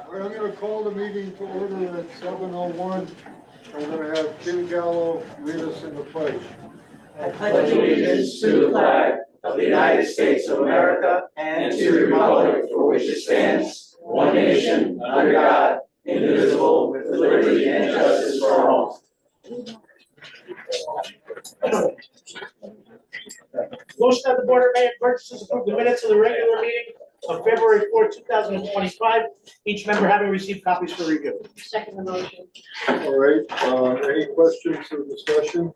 All right, I'm going to call the meeting to order at 7:01. I'm going to have Kim Gallo lead us in the pledge. I pledge allegiance to the flag of the United States of America and to the republic for which it stands, one nation, under God, indivisible, with liberty and justice for all. Motion of the Board of Mayor Burgess to approve the minutes of the regular meeting of February 4, 2025. Each member having received copies for review. Second the motion. All right, any questions or discussion?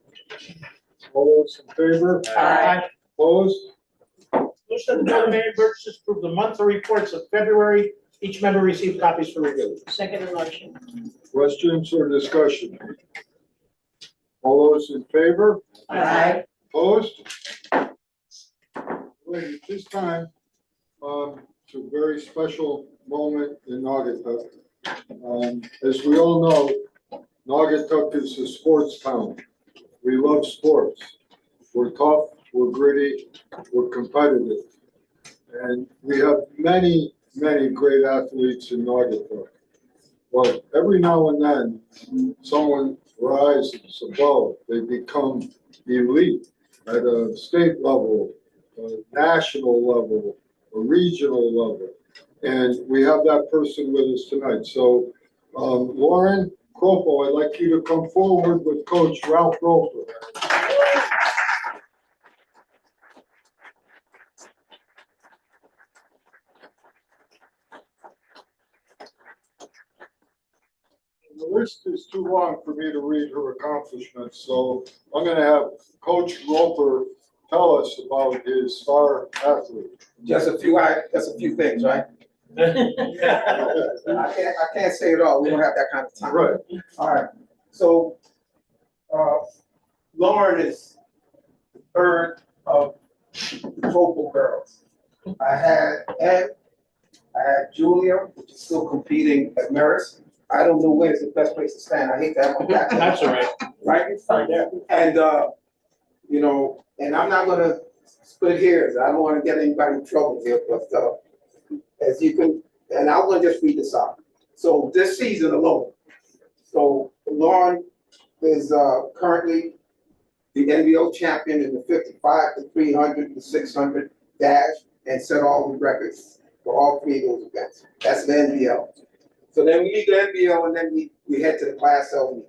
All those in favor? Aye. Opposed? Motion of the Board of Mayor Burgess to approve the monthly reports of February. Each member received copies for review. Second the motion. Questions or discussion? All those in favor? Aye. Opposed? Right, at this time, it's a very special moment in Naugatuck. As we all know, Naugatuck is a sports town. We love sports. We're tough, we're gritty, we're competitive. And we have many, many great athletes in Naugatuck. But every now and then, someone rises above. They become elite at a state level, a national level, a regional level. And we have that person with us tonight. So, Lauren Kropo, I'd like you to come forward with Coach Ralph Roper. The list is too long for me to read her accomplishments, so I'm going to have Coach Roper tell us about his star athlete. Just a few things, right? I can't say it all. We don't have that kind of time. Right. All right. So, Lauren is the third of the Kropo girls. I had Ed, I had Julia, which is still competing at Marist. I don't know where's the best place to stand. I hate to have my back. That's all right. Right? Right there. And, and I'm not gonna split hairs. I don't wanna get anybody in trouble here, but, as you can, and I'm gonna just read this out. So this season alone, so Lauren is, currently the NBO champion in the 55, the 300, the 600 dash, and set all the records for all three of those events. That's the NBL. So then we leave the NBL and then we head to the Class L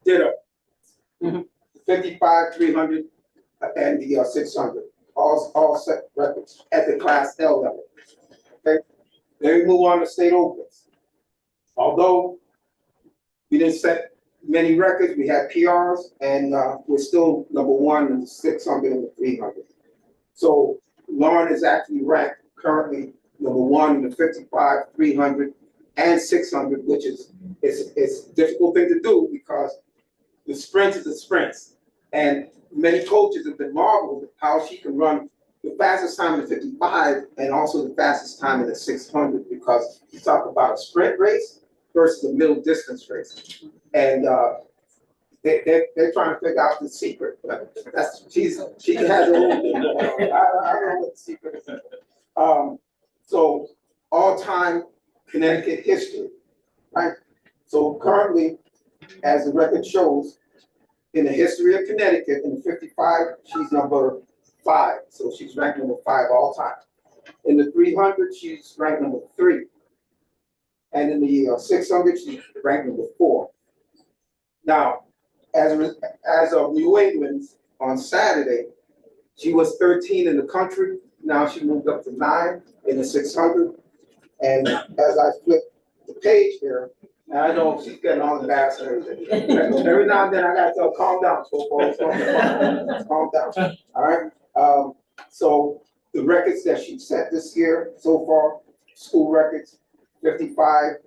meeting. Ditto. 55, 300, and the 600. All set records at the Class L level. Okay. Then we move on to state opens. Although we didn't set many records, we had PRs, and we're still number one in the 600 and the 300. So Lauren is actually ranked currently number one in the 55, 300, and 600, which is it's a difficult thing to do because the sprint is a sprint. And many coaches have been marveled at how she can run the fastest time in the 55 and also the fastest time in the 600, because you talk about a sprint race versus a middle distance race. And they're trying to figure out the secret. She has her own thing. I don't know what the secret is. So all-time Connecticut history, right? So currently, as the record shows, in the history of Connecticut, in the 55, she's number 5. So she's ranked number 5 all time. In the 300, she's ranked number 3. And in the 600, she's ranked number 4. Now, as of New England on Saturday, she was 13 in the country. Now she moved up to 9 in the 600. And as I flip the page here, and I know she's getting all embarrassed. Every now and then I gotta tell her, calm down, folks. Calm down. All right. So the records that she set this year so far, school records, 55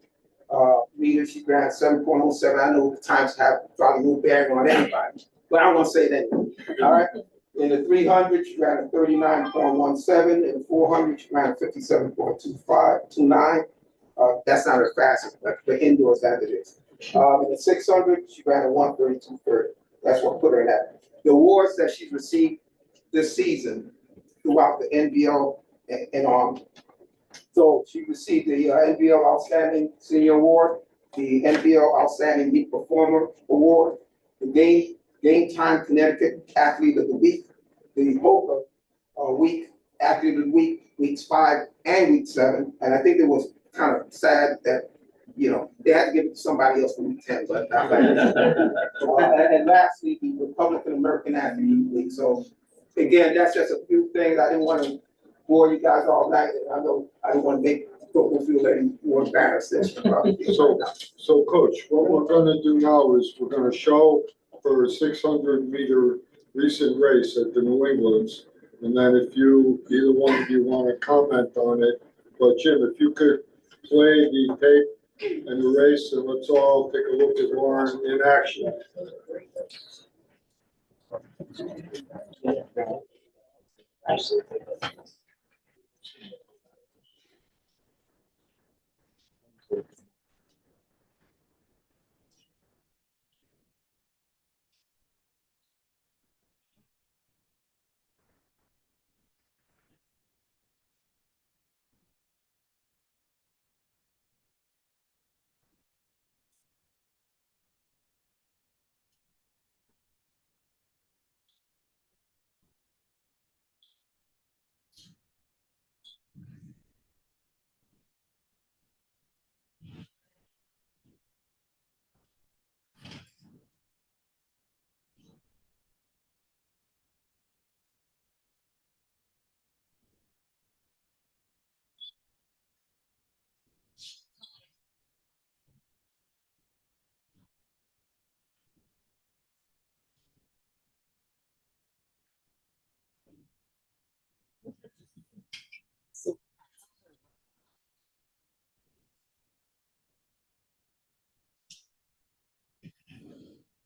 meters, she ran 7.07. I know the times have probably no bearing on anybody, but I'm gonna say that. All right. In the 300, she ran a 39.17. In the 400, she ran a 57.29. That's not her fastest, but the indoors that it is. In the 600, she ran a 132.30. That's what put her in that. The awards that she's received this season throughout the NBL and So she received the NBL Outstanding Senior Award, the NBL Outstanding Week Performer Award, the Game Time Connecticut Athlete of the Week, the Hoka Week Athlete of the Week, weeks 5 and week 7. And I think it was kind of sad that, you know, they had to give it to somebody else for week 10, but not like and lastly, the Republican American Athlete of the Week. So again, that's just a few things. I didn't want to bore you guys all night. I know I didn't want to make football feel any more embarrassed than she probably feels right now. So Coach, what we're gonna do now is we're gonna show for a 600-meter recent race at the New Englands. And then if you, either one of you want to comment on it, but Jim, if you could play the tape and the race, and let's all take a look at Warren in action.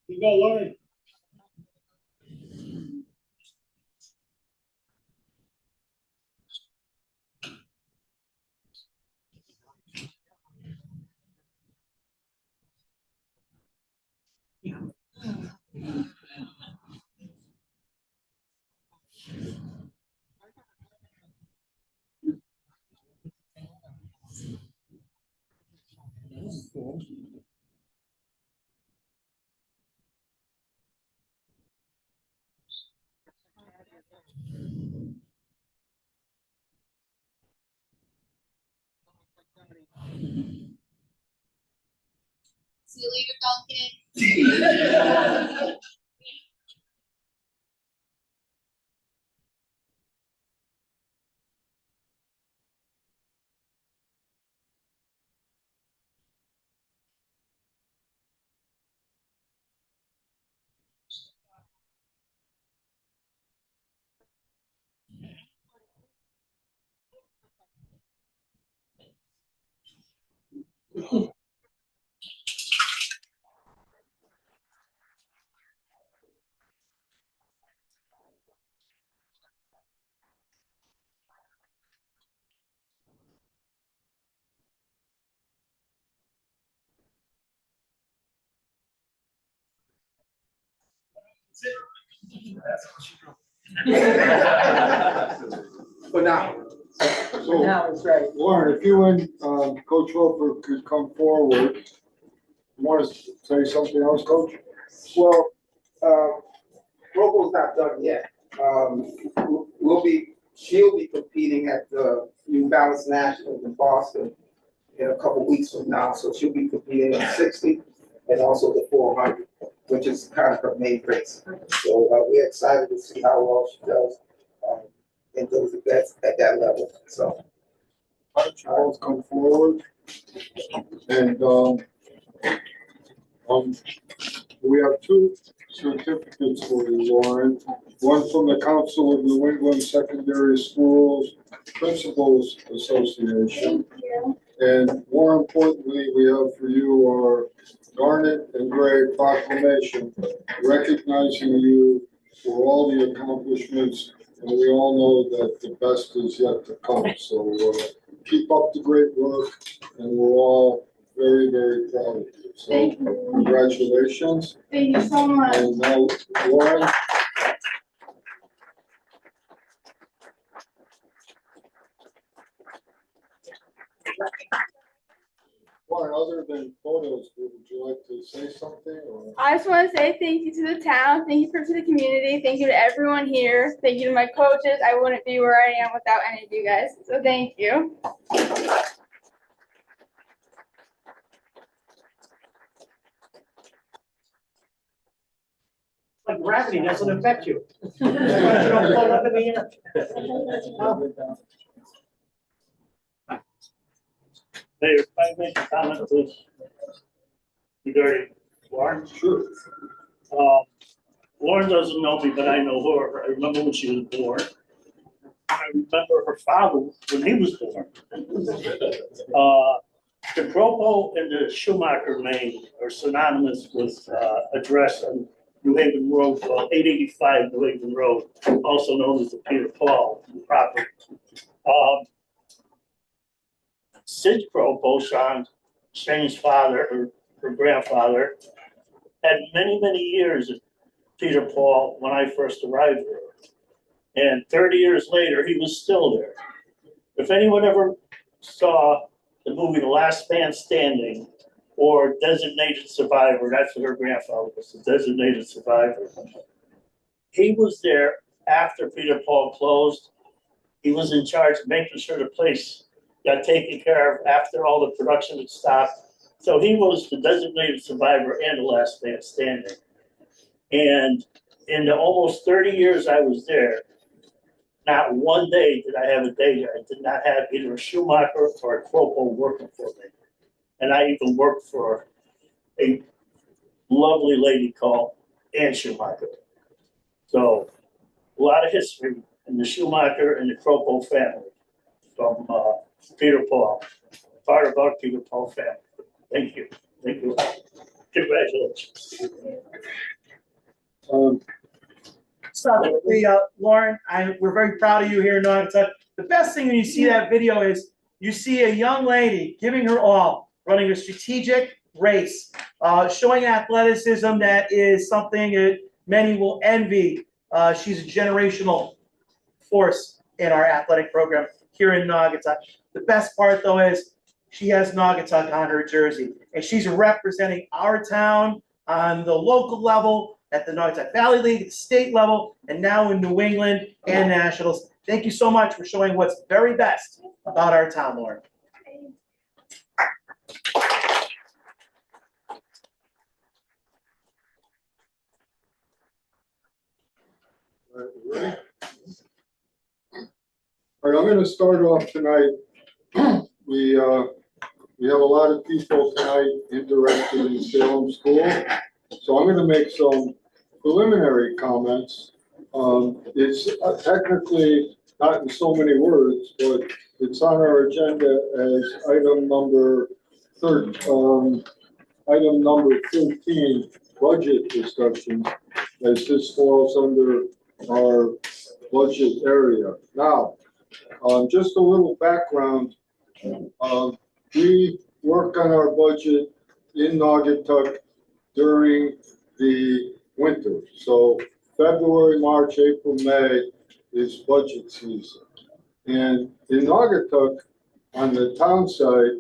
You go, Lauren. See you later, Duncan. For now. So Now it's right. Lauren, if you and Coach Roper could come forward, you want to say something else, Coach? Well, Robo's not done yet. She'll be competing at the New Balance Nationals in Boston in a couple weeks from now. So she'll be competing in 60 and also the 400, which is kind of her main race. So we're excited to see how well she does in those events at that level. So Charles, come forward. And we have two certificates for you, Lauren. One from the Council of New England Secondary Schools Principals Association. And more importantly, we have for you our Garnet and Gray proclamation recognizing you for all the accomplishments. And we all know that the best is yet to come. So keep up the great work, and we're all very, very proud of you. So Thank you. congratulations. Thank you so much. And now, Lauren. other than photos, would you like to say something or? I just want to say thank you to the town, thank you to the community, thank you to everyone here, thank you to my coaches. I wouldn't be where I am without any of you guys, so thank you. Like gravity doesn't affect you. That's why you don't float up in the air. Mayor, if I make a comment, please, regarding Lauren. Sure. Lauren doesn't know me, but I know her. I remember when she was born. I remember her father when he was born. The Cropo and the Schumacher name are synonymous with address on New Haven Road, 885 New Haven Road, also known as the Peter Paul property. Sid Cropo, Shane's father, or her grandfather, had many, many years at Peter Paul when I first arrived there. And 30 years later, he was still there. If anyone ever saw the movie The Last Man Standing or Designated Survivor, that's what her grandfather was, the Designated Survivor. He was there after Peter Paul closed. He was in charge of making sure the place got taken care of after all the production had stopped. So he was the Designated Survivor and the Last Man Standing. And in the almost 30 years I was there, not one day did I have a day I did not have either a Schumacher or a Cropo working for me. And I even worked for a lovely lady called Ann Schumacher. So a lot of history in the Schumacher and the Cropo family from Peter Paul, part of our Peter Paul family. Thank you. Thank you. Congratulations. Stop it. Lauren, we're very proud of you here in Naugatuck. The best thing when you see that video is you see a young lady giving her all, running a strategic race, showing athleticism that is something that many will envy. She's a generational force in our athletic program here in Naugatuck. The best part, though, is she has Naugatuck on her jersey, and she's representing our town on the local level, at the Naugatuck Valley League, at the state level, and now in New England and nationals. Thank you so much for showing what's very best about our town, Lauren. Ready? All right, I'm going to start off tonight. We have a lot of people tonight interested in Salem School, so I'm going to make some preliminary comments. It's technically not in so many words, but it's on our agenda as item number 13, budget discussion, as this falls under our budget area. Now, just a little background. We work on our budget in Naugatuck during the winter. So February, March, April, May is budget season. And in Naugatuck, on the town side,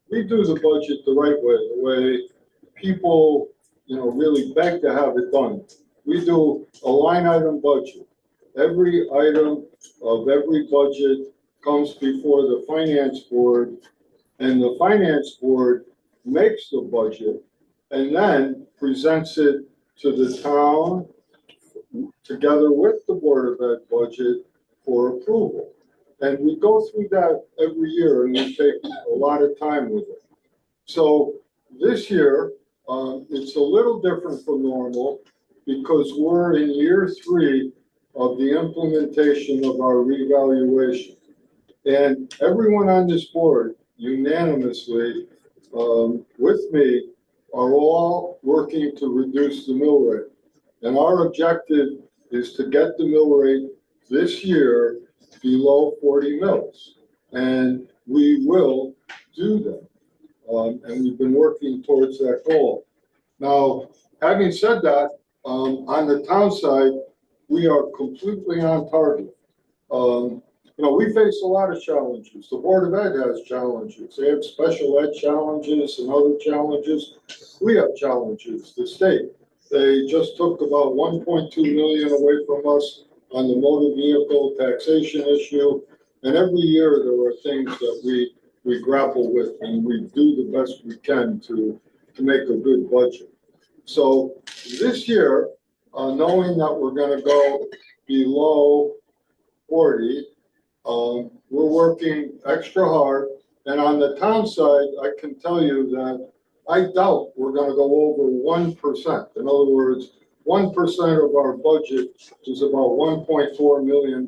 we do the budget the right way, the way people, really beg to have it done. We do a line item budget. Every item of every budget comes before the finance board, and the finance board makes the budget and then presents it to the town together with the Board of Ed budget for approval. And we go through that every year, and we take a lot of time with it. So this year, it's a little different from normal because we're in year 3 of the implementation of our revaluation. And everyone on this board unanimously, with me, are all working to reduce the mill rate. And our objective is to get the mill rate this year below 40 mills. And we will do that. And we've been working towards that goal. Now, having said that, on the town side, we are completely on target. you know, we face a lot of challenges. The Board of Ed has challenges. They have special ed challenges and other challenges. We have challenges. The state, they just took about 1.2 million away from us on the motor vehicle taxation issue. And every year there are things that we grapple with, and we do the best we can to make a good budget. So this year, knowing that we're gonna go below 40, we're working extra hard. And on the town side, I can tell you that I doubt we're gonna go over 1%. In other words, 1% of our budget is about $1.4 million.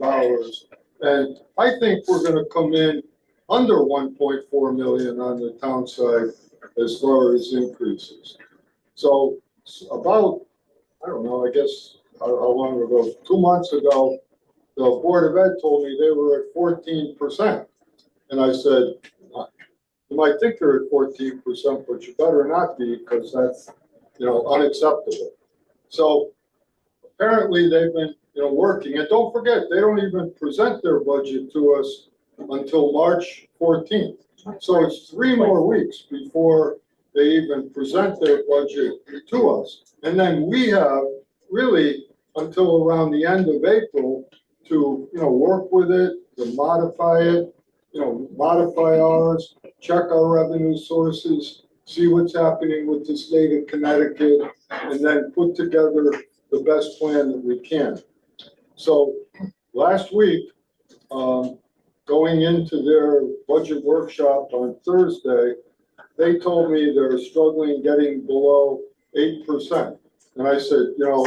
And I think we're gonna come in under 1.4 million on the town side as far as increases. So about, I don't know, I guess, how long ago, 2 months ago, the Board of Ed told me they were at 14%. And I said, you might think they're at 14%, but you better not be, because that's, you know, unacceptable. So apparently they've been, you know, working. And don't forget, they don't even present their budget to us until March 14th. So it's 3 more weeks before they even present their budget to us. And then we have really until around the end of April to, you know, work with it, to modify it, you know, modify ours, check our revenue sources, see what's happening with the state of Connecticut, and then put together the best plan that we can. So last week, going into their budget workshop on Thursday, they told me they're struggling getting below 8%. And I said, you know,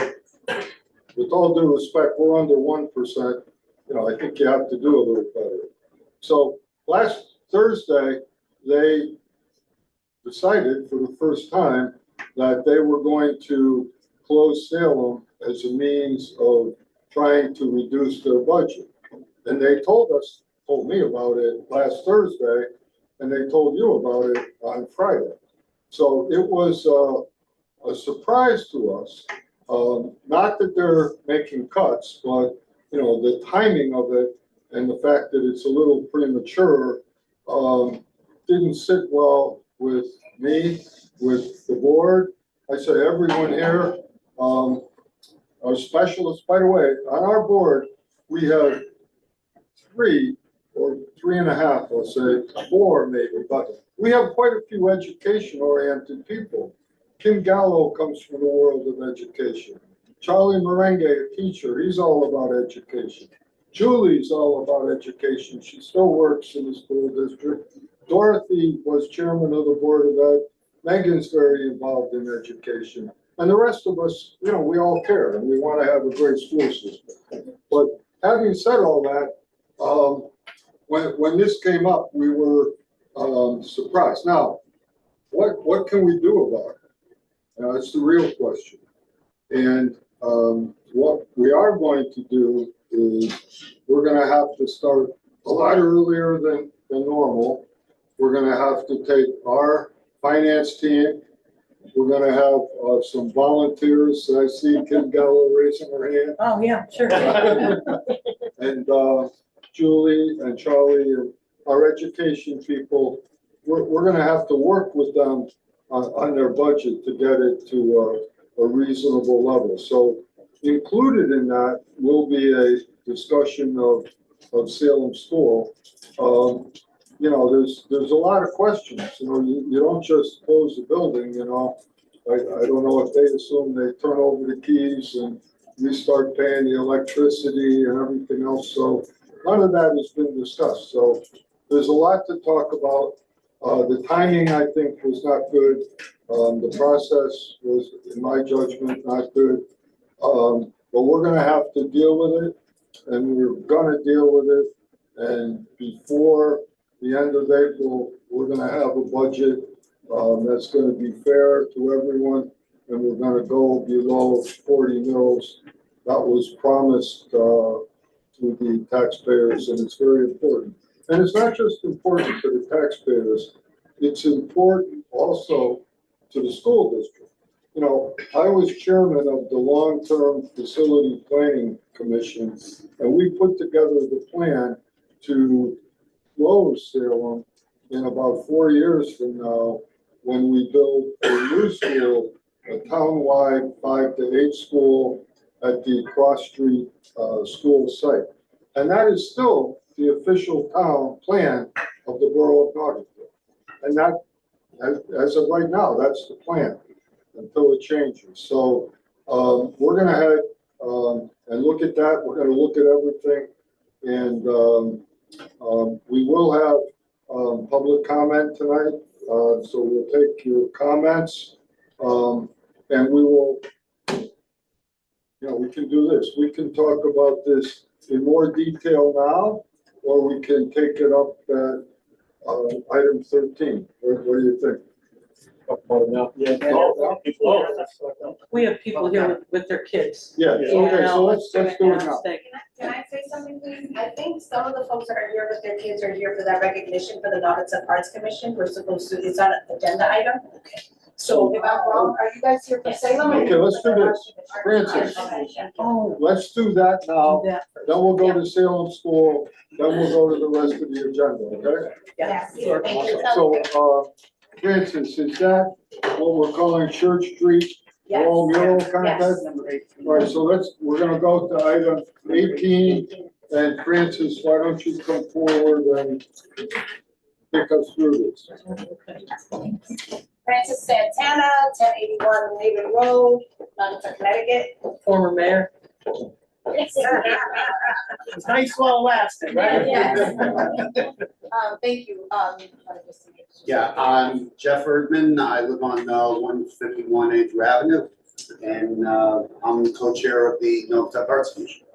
with all due respect, we're under 1%. You know, I think you have to do a little better. So last Thursday, they decided for the first time that they were going to close Salem as a means of trying to reduce their budget. And they told me about it last Thursday, and they told you about it on Friday. So it was a surprise to us. Not that they're making cuts, but you know, the timing of it and the fact that it's a little premature didn't sit well with me, with the board. I say everyone here, our specialists, by the way, on our board, we have 3 or 3.5, I'll say 4 maybe, but we have quite a few education-oriented people. Kim Gallo comes from the world of education. Charlie Merengue, a teacher, he's all about education. Julie's all about education. She still works in the school district. Dorothy was chairman of the Board of Ed. Megan's very involved in education. And the rest of us, you know, we all care and we want to have a great school system. But having said all that, when this came up, we were surprised. Now, what can we do about it? That's the real question. And what we are going to do is we're going to have to start a lot earlier than normal. We're going to have to take our finance team. We're going to have some volunteers. I see Kim Gallo raising her hand. Oh, yeah, sure. And Julie and Charlie and our education people, we're going to have to work with them on their budget to get it to a reasonable level. So included in that will be a discussion of Salem School. You know, there's a lot of questions. You know, you don't just close the building. You know, I don't know if they assume they turn over the keys and we start paying the electricity and everything else. So none of that has been discussed. So there's a lot to talk about. The timing, I think, was not good. The process was, in my judgment, not good. But we're going to have to deal with it, and we're going to deal with it. And before the end of April, we're going to have a budget that's going to be fair to everyone, and we're going to go below 40 mils. That was promised to the taxpayers, and it's very important. And it's not just important to the taxpayers, it's important also to the school district. You know, I was chairman of the Long-Term Facility Planning Commission, and we put together the plan to close Salem in about 4 years from now, when we build a new school, a town-wide 5 to 8 school at the Cross Street school site. And that is still the official town plan of the borough of Naugatuck. And that, as of right now, that's the plan until it changes. So we're gonna head and look at that. We're gonna look at everything. And we will have public comment tonight. So we'll take your comments and we will, we can do this. We can talk about this in more detail now, or we can take it up at item 13. What do you think? We have people here with their kids. Yeah, okay, so let's do it now. Can I say something, please? I think some of the folks that are here with their kids are here for that recognition for the Naugatuck Arts Commission. We're supposed to, it's on an agenda item. So if I'm wrong, are you guys here for Salem? Okay, let's do this. Francis, Oh. let's do that now. Do that Then we'll go to Salem School, then we'll go to the rest of the agenda, okay? Yes. Sure. Thank you. So, Francis, is that what we're calling Church Street Yes. wall mural Yes. contest? All right, so we're gonna go to item 18, and Francis, why don't you come forward and take us through this? Francis Santana, 1081 Raven Road, Naugatuck, Connecticut. Former mayor. It's nice while it lasted, right? Yes. Thank you. Yeah, I'm Jeff Erdman. I live on 151 Andrew Avenue, and I'm the co-chair of the Naugatuck Arts Commission.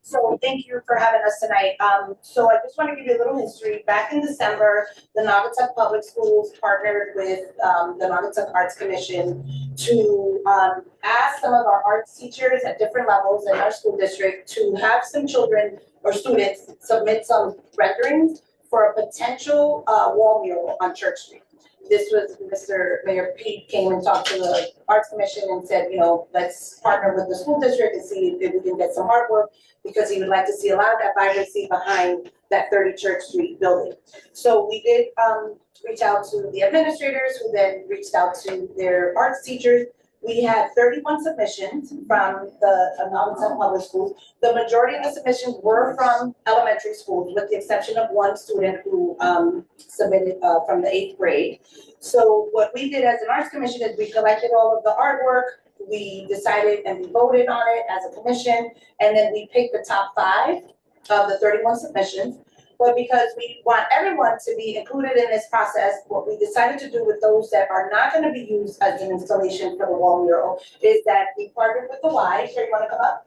So thank you for having us tonight. So I just want to give you a little history. Back in December, the Naugatuck Public Schools partnered with the Naugatuck Arts Commission to ask some of our arts teachers at different levels in our school district to have some children or students submit some renderings for a potential wall mural on Church Street. This was Mr. Mayor Pete came and talked to the Arts Commission and said, let's partner with the school district and see if we can get some artwork, because he would like to see a lot of that vibrancy behind that 30 Church Street building. So we did reach out to the administrators, who then reached out to their arts teachers. We had 31 submissions from the Naugatuck Public Schools. The majority of the submissions were from elementary schools, with the exception of one student who submitted from the 8th grade. So what we did as an arts commission is we collected all of the artwork, we decided and we voted on it as a commission, and then we picked the top 5 of the 31 submissions. But because we want everyone to be included in this process, what we decided to do with those that are not going to be used as an installation for the wall mural is that we partnered with the Y. Sure, you want to come up?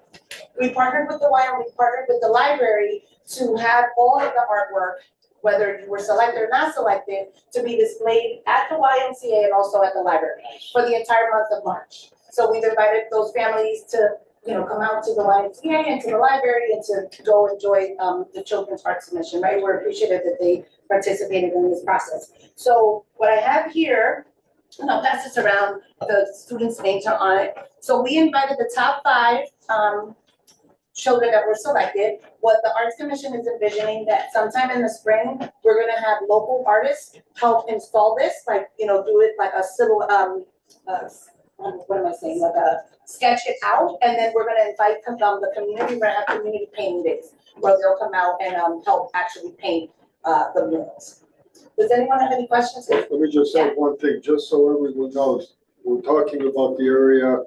We partnered with the Y, and we partnered with the library to have all of the artwork, whether you were selected or not selected, to be displayed at the YMCA and also at the library for the entire month of March. So we've invited those families to come out to the YMCA and to the library and to go enjoy the children's art submission, right? We're appreciative that they participated in this process. So what I have here, and I'll pass this around, the students' names are on it. So we invited the top 5 children that were selected. What the Arts Commission is envisioning that sometime in the spring, we're gonna have local artists help install this, do it like a civil, what am I saying, like a sketch it out, and then we're gonna invite the community. We're gonna have community painting days where they'll come out and help actually paint the murals. Does anyone have any questions? Let me just say one thing, just so everyone knows. We're talking about the area,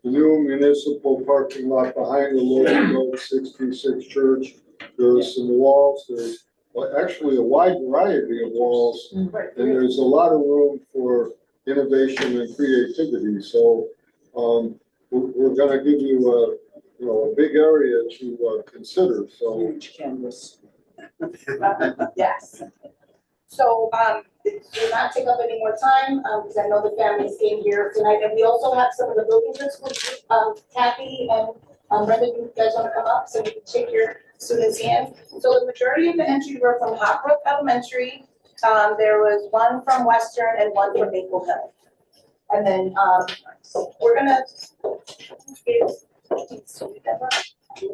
the new municipal parking lot behind the Road 66 Church. There's some walls, there's actually a wide variety of walls, and there's a lot of room for innovation and creativity. So we're going to give you a big area to consider. So Huge canvas. Yes. So do not take up any more time, because I know the families came here tonight, and we also have some of the building principals, Kathy and Brenda, you guys want to come up so you can shake your students' hands? So the majority of the entries were from Hot Brook Elementary. There was one from Western and one from Maple Hill. And then we're gonna give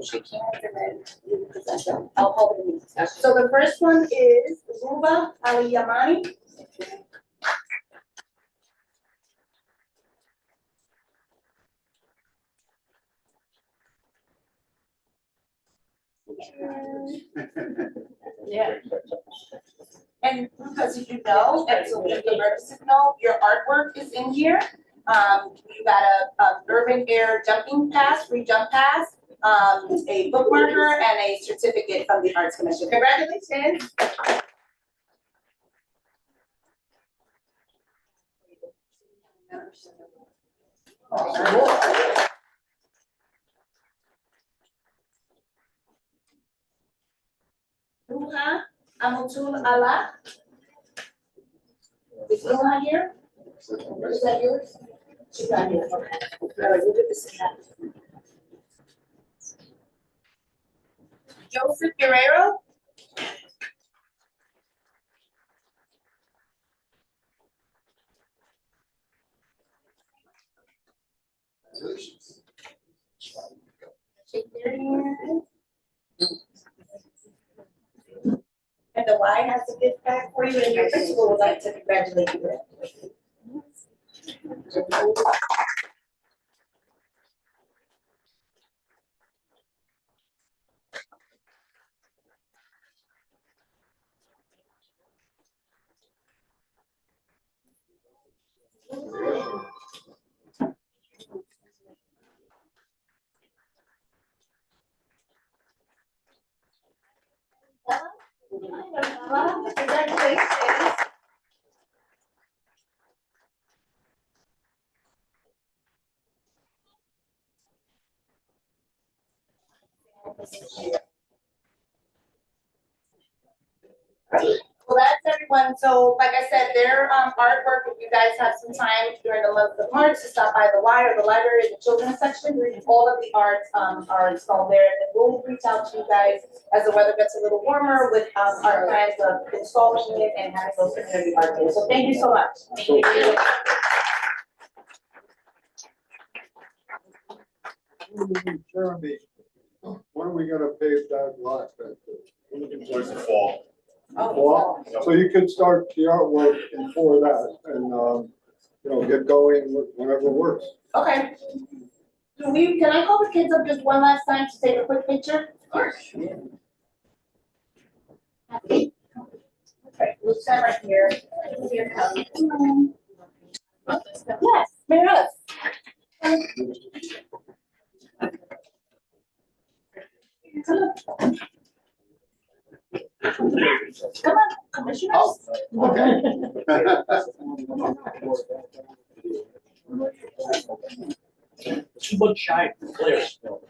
Shake hands and then you present them. I'll hold it. So the first one is Ruba Aliyamani. Yeah. And because you know, and so just the Burgess know, your artwork is in here. You got a urban air jumping pass, free jump pass, a bookmarker, and a certificate from the Arts Commission. Congratulations. Ruha Amutul Allah. Is Ruha here? Is that yours? She's not here. Okay. All right, we'll get this in that. Joseph Guerrero. Congratulations. Shake their hand. And the Y has a gift bag for you, and your principal would like to congratulate you with. Congratulations. Well, that's everyone. So, like I said, their artwork, if you guys have some time during the month of March to stop by the Y or the library, the children's section, all of the arts are installed there. And we'll reach out to you guys as the weather gets a little warmer with our plans of installing it and having those community art days. So thank you so much. Thank you. Jeremy, when are we gonna pave that lot back there? We're looking towards the fall. Well, so you could start the artwork before that and, get going whenever works. Okay. Can I call the kids up just one last time to take a quick picture? Of course. Okay, we'll stand right here. Here comes. Yes, Mayor Ellis. Come on, commissioners. Okay. Too much shine, clear still.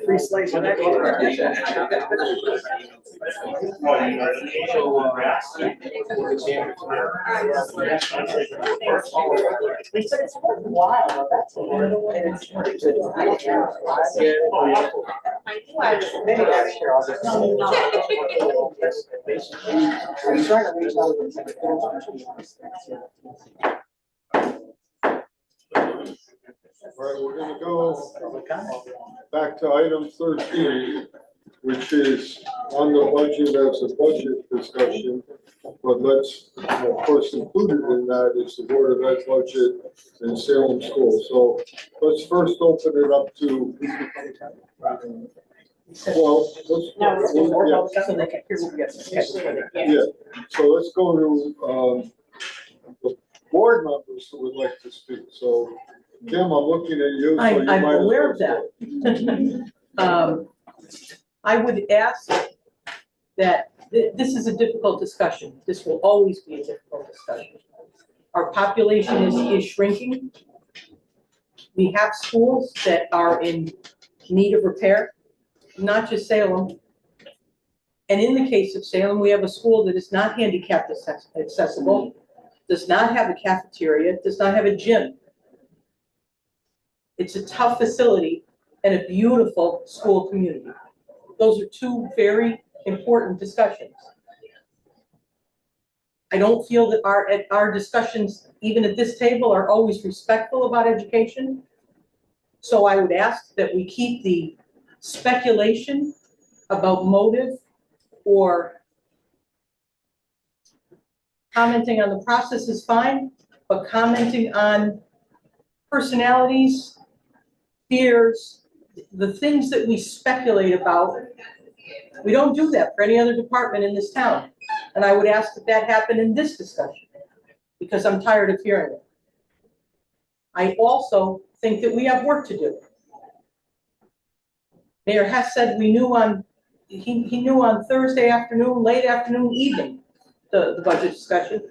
Free slice of It's wild. That's a little way. I'm trying to reach out to All right, we're gonna go back to item 13, which is on the budget as a budget discussion. But let's, of course, included in that is the Board of Ed budget and Salem School. So let's first open it up to, well, let's, yeah. So they can hear what we got. Yeah, so let's go to, the board members who would like to speak. So Kim, I'm looking at you. So you I'm might as aware well of that. I would ask that, this is a difficult discussion. This will always be a difficult discussion. Our population is shrinking. We have schools that are in need of repair, not just Salem. And in the case of Salem, we have a school that is not handicapped accessible, does not have a cafeteria, does not have a gym. It's a tough facility and a beautiful school community. Those are two very important discussions. I don't feel that our discussions, even at this table, are always respectful about education. So I would ask that we keep the speculation about motive or commenting on the process is fine, but commenting on personalities, fears, the things that we speculate about, we don't do that for any other department in this town. And I would ask that that happen in this discussion, because I'm tired of hearing it. I also think that we have work to do. Mayor Hess said we knew on, he knew on Thursday afternoon, late afternoon, evening, the budget discussion.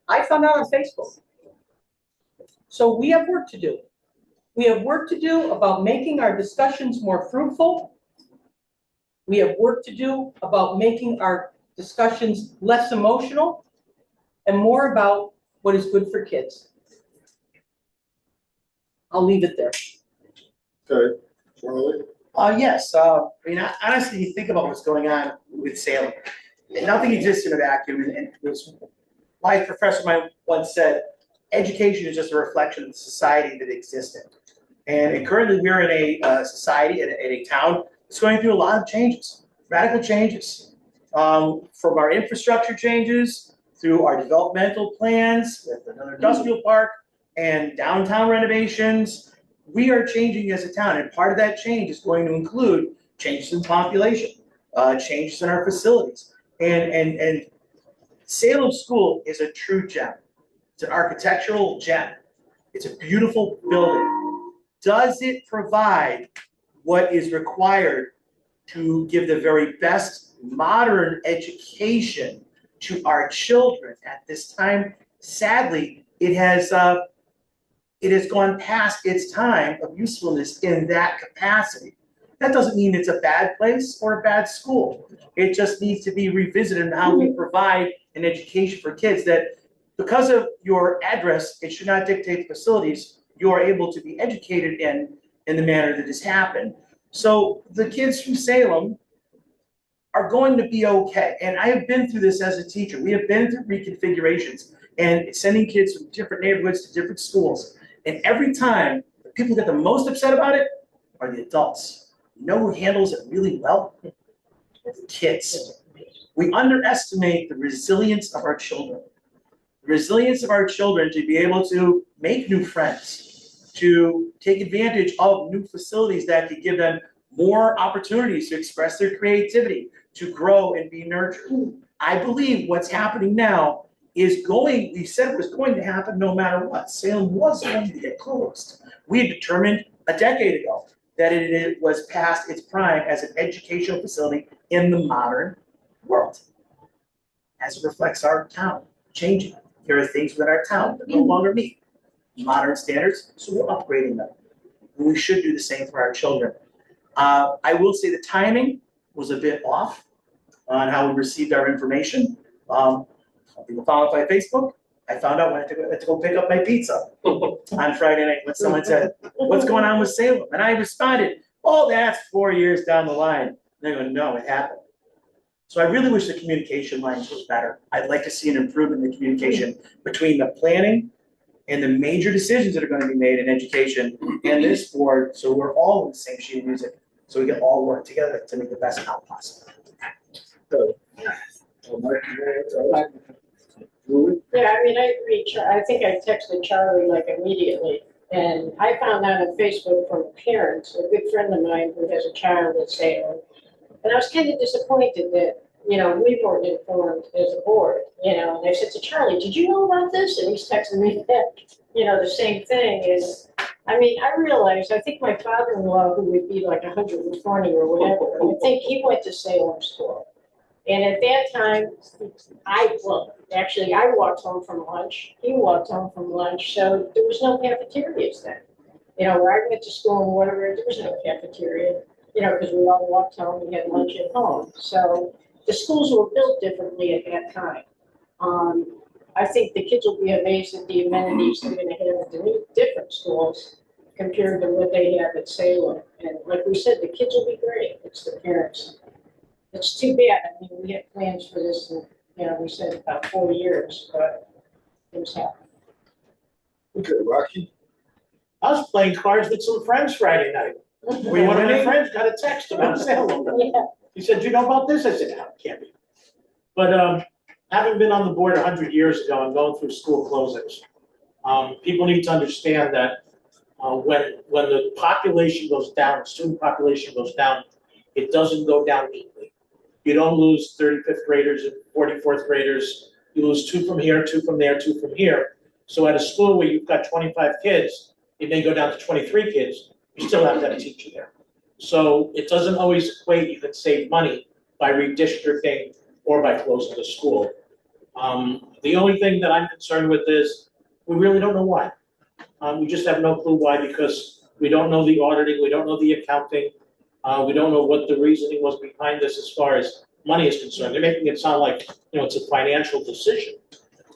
I found out on Facebook. So we have work to do. We have work to do about making our discussions more fruitful. We have work to do about making our discussions less emotional and more about what is good for kids. I'll leave it there. Okay, Charlie? Yes, honestly, you think about what's going on with Salem. Nothing exists in a vacuum, and it was why a professor of mine once said, education is just a reflection of the society that existed. And currently we're in a society, in a town that's going through a lot of changes, radical changes. From our infrastructure changes, through our developmental plans, with another industrial park, and downtown renovations. We are changing as a town, and part of that change is going to include changes in population, changes in our facilities. And Salem School is a true gem. It's an architectural gem. It's a beautiful building. Does it provide what is required to give the very best modern education to our children at this time? Sadly, it has gone past its time of usefulness in that capacity. That doesn't mean it's a bad place or a bad school. It just needs to be revisited in how we provide an education for kids, that because of your address, it should not dictate the facilities you are able to be educated in the manner that has happened. So the kids from Salem are going to be okay. And I have been through this as a teacher. We have been through reconfigurations and sending kids from different neighborhoods to different schools. And every time, the people that get the most upset about it are the adults. You know who handles it really well? The kids. We underestimate the resilience of our children. The resilience of our children to be able to make new friends, to take advantage of new facilities that could give them more opportunities to express their creativity, to grow and be nurtured. I believe what's happening now is going, we said it was going to happen no matter what. Salem was going to get closed. We had determined a decade ago that it was past its prime as an educational facility in the modern world. As it reflects our town changing. There are things within our town that no longer meet modern standards, so we're upgrading them. And we should do the same for our children. I will say the timing was a bit off on how we received our information. People found it by Facebook. I found out when I had to go pick up my pizza on Friday night when someone said, "What's going on with Salem?" And I responded, "Oh, that's 4 years down the line." And they go, "No, it happened." So I really wish the communication lines was better. I'd like to see an improvement in the communication between the planning and the major decisions that are gonna be made in education and this board, so we're all on the same sheet of music, so we can all work together to make the best out possible. Yeah, I mean, I agree, I think I texted Charlie like immediately, and I found out on Facebook from parents, a good friend of mine who has a child at Salem. And I was kind of disappointed that, we weren't informed as a board, and I said to Charlie, did you know about this? And he's texting me that, the same thing is, I mean, I realized, I think my father-in-law, who would be like 120 or whatever, I think he went to Salem School. And at that time, I walked home from lunch, he walked home from lunch, so there was no cafeterias then. Where I went to school and whatever, there was no cafeteria, because we all walked home, we had lunch at home. So the schools were built differently at that time. I think the kids will be amazed at the amenities they're gonna have at the new, different schools compared to what they have at Salem. And like we said, the kids will be great, it's the parents. It's too bad, I mean, we had plans for this in, we said about 4 years, but things happen. Okay, Rocky? I was playing cards with some friends Friday night. One of my friends got a text about Salem. Yeah. He said, "Do you know about this?" I said, "No, it can't be." But having been on the board 100 years ago and going through school closings, people need to understand that when the population goes down, student population goes down, it doesn't go down neatly. You don't lose 35th graders and 44th graders. You lose 2 from here, 2 from there, 2 from here. So at a school where you've got 25 kids, it may go down to 23 kids. You still have to have a teacher there. So it doesn't always equate, you can save money by redistricting or by closing the school. The only thing that I'm concerned with is we really don't know why. We just have no clue why, because we don't know the auditing, we don't know the accounting, we don't know what the reasoning was behind this as far as money is concerned. They're making it sound like, it's a financial decision.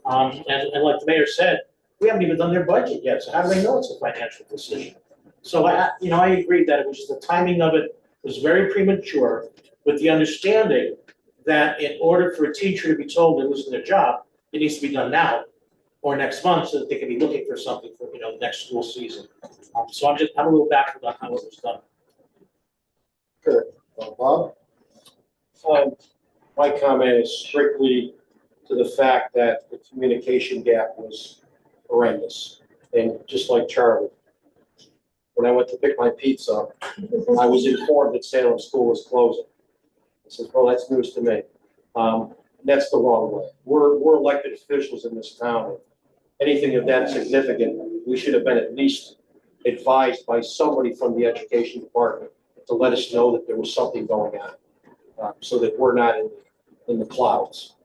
And like the mayor said, we haven't even done their budget yet, so how do they know it's a financial decision? So I agreed that it was just the timing of it was very premature, with the understanding that in order for a teacher to be told they're losing their job, it needs to be done now or next month so that they can be looking for something for, the next school season. So I'm a little baffled on how it was done. Okay, Bob? My comment is strictly to the fact that the communication gap was horrendous. And just like Charlie, when I went to pick my pizza up, I was informed that Salem School was closing. I said, well, that's news to me. That's the wrong way. We're elected officials in this town. Anything of that significant, we should have been at least advised by somebody from the education department to let us know that there was something going on, so that we're not in the clouds.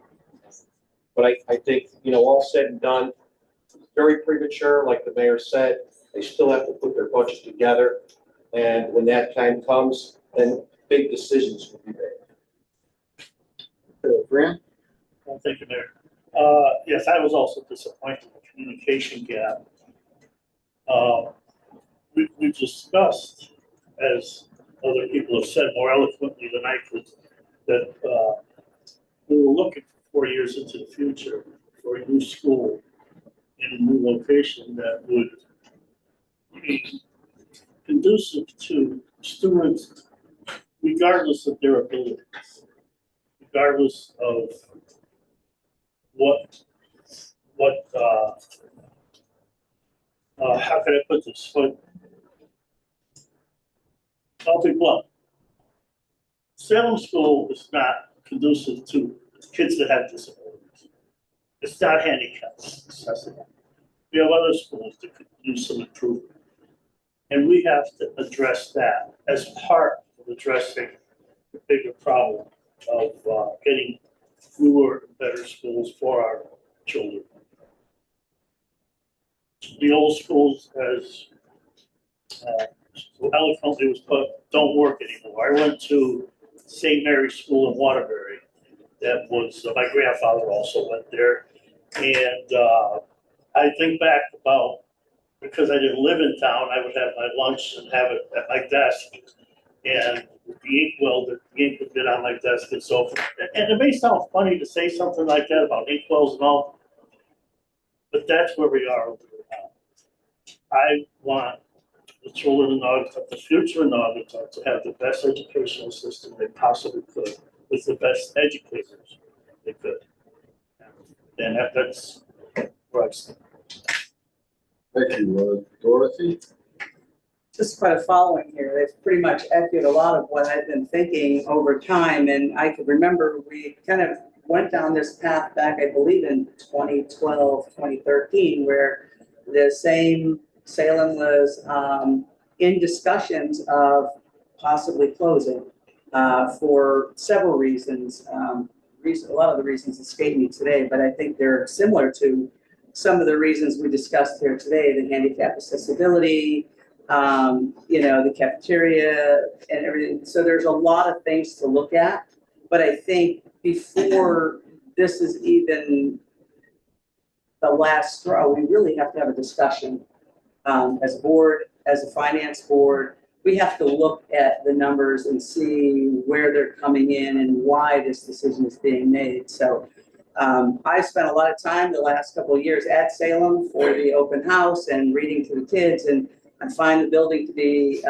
But I think, all said and done, very premature, like the mayor said. They still have to put their budget together, and when that time comes, then big decisions will be made. Grant? Well, thank you, Mayor. Yes, I was also disappointed in the communication gap. We've discussed, as other people have said more eloquently than I could, that we were looking 4 years into the future for a new school in a new location that would be conducive to students regardless of their abilities, regardless of how can I put this? But I'll be blunt. Salem School is not conducive to kids that have disabilities. It's not handicapped accessible. We have other schools that could use some improvement. And we have to address that as part of addressing the bigger problem of getting fewer and better schools for our children. The old schools, as so eloquently was put, don't work anymore. I went to St. Mary's School in Waterbury. That was, my grandfather also went there. And I think back about, because I didn't live in town, I would have my lunch and have it at my desk. And the inkwell, the ink would get on my desk and so forth. And it may sound funny to say something like that about inkwells and all, but that's where we are over now. I want the children in Naugatuck, the future in Naugatuck, to have the best educational system they possibly could, with the best educators they could. And that's where I stand. Thank you, Dorothy. Just quite a following here. They've pretty much echoed a lot of what I've been thinking over time. And I could remember we kind of went down this path back, I believe, in 2012, 2013, where the same Salem was in discussions of possibly closing for several reasons. A lot of the reasons escape me today, but I think they're similar to some of the reasons we discussed here today: the handicap accessibility, the cafeteria and everything. So there's a lot of things to look at, but I think before this is even the last straw, we really have to have a discussion as a board, as a finance board. We have to look at the numbers and see where they're coming in and why this decision is being made. So I spent a lot of time the last couple of years at Salem for the open house and reading to the kids, and I find the building to be,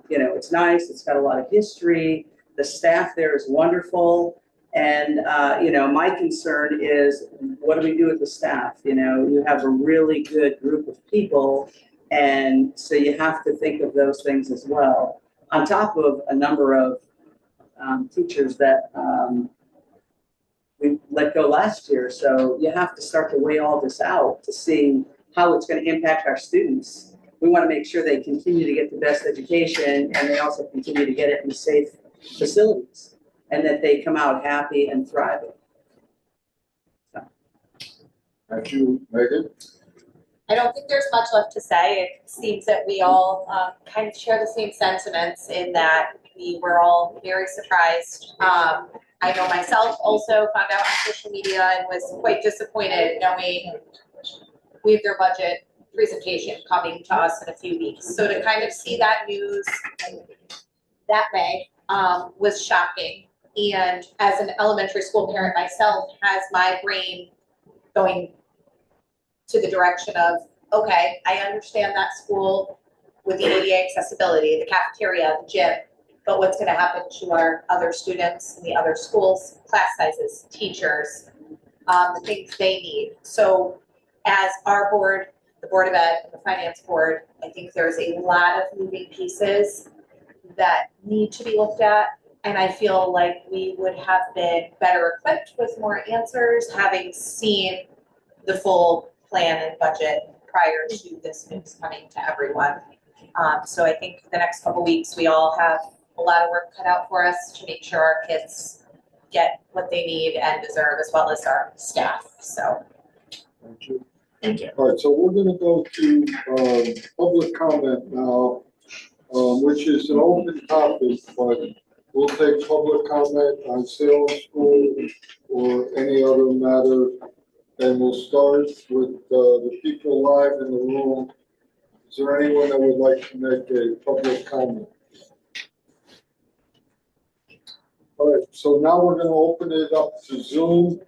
it's nice. It's got a lot of history. The staff there is wonderful. And, my concern is, what do we do with the staff? You have a really good group of people. And so you have to think of those things as well, on top of a number of teachers that we let go last year. So you have to start to weigh all this out to see how it's going to impact our students. We want to make sure they continue to get the best education, and they also continue to get it in safe facilities, and that they come out happy and thriving. Thank you, Megan. I don't think there's much left to say. It seems that we all kind of share the same sentiments in that we were all very surprised. I know myself also found out on social media and was quite disappointed knowing we have their budget presentation coming to us in a few weeks. So to kind of see that news that way was shocking. And as an elementary school parent myself, has my brain going to the direction of, okay, I understand that school with the ADA accessibility, the cafeteria, the gym, but what's going to happen to our other students in the other schools, class sizes, teachers, the things they need. So as our board, the Board of Ed, and the Finance Board, I think there's a lot of moving pieces that need to be looked at. And I feel like we would have been better equipped with more answers, having seen the full plan and budget prior to this news coming to everyone. So I think the next couple weeks, we all have a lot of work cut out for us to make sure our kids get what they need and deserve, as well as our staff. So. Thank you. Thank you. All right, so we're going to go to public comment now, which is an open topic, but we'll take public comment on Salem School or any other matter. And we'll start with the people live in the room. Is there anyone that would like to make a public comment? All right, so now we're going to open it up to Zoom.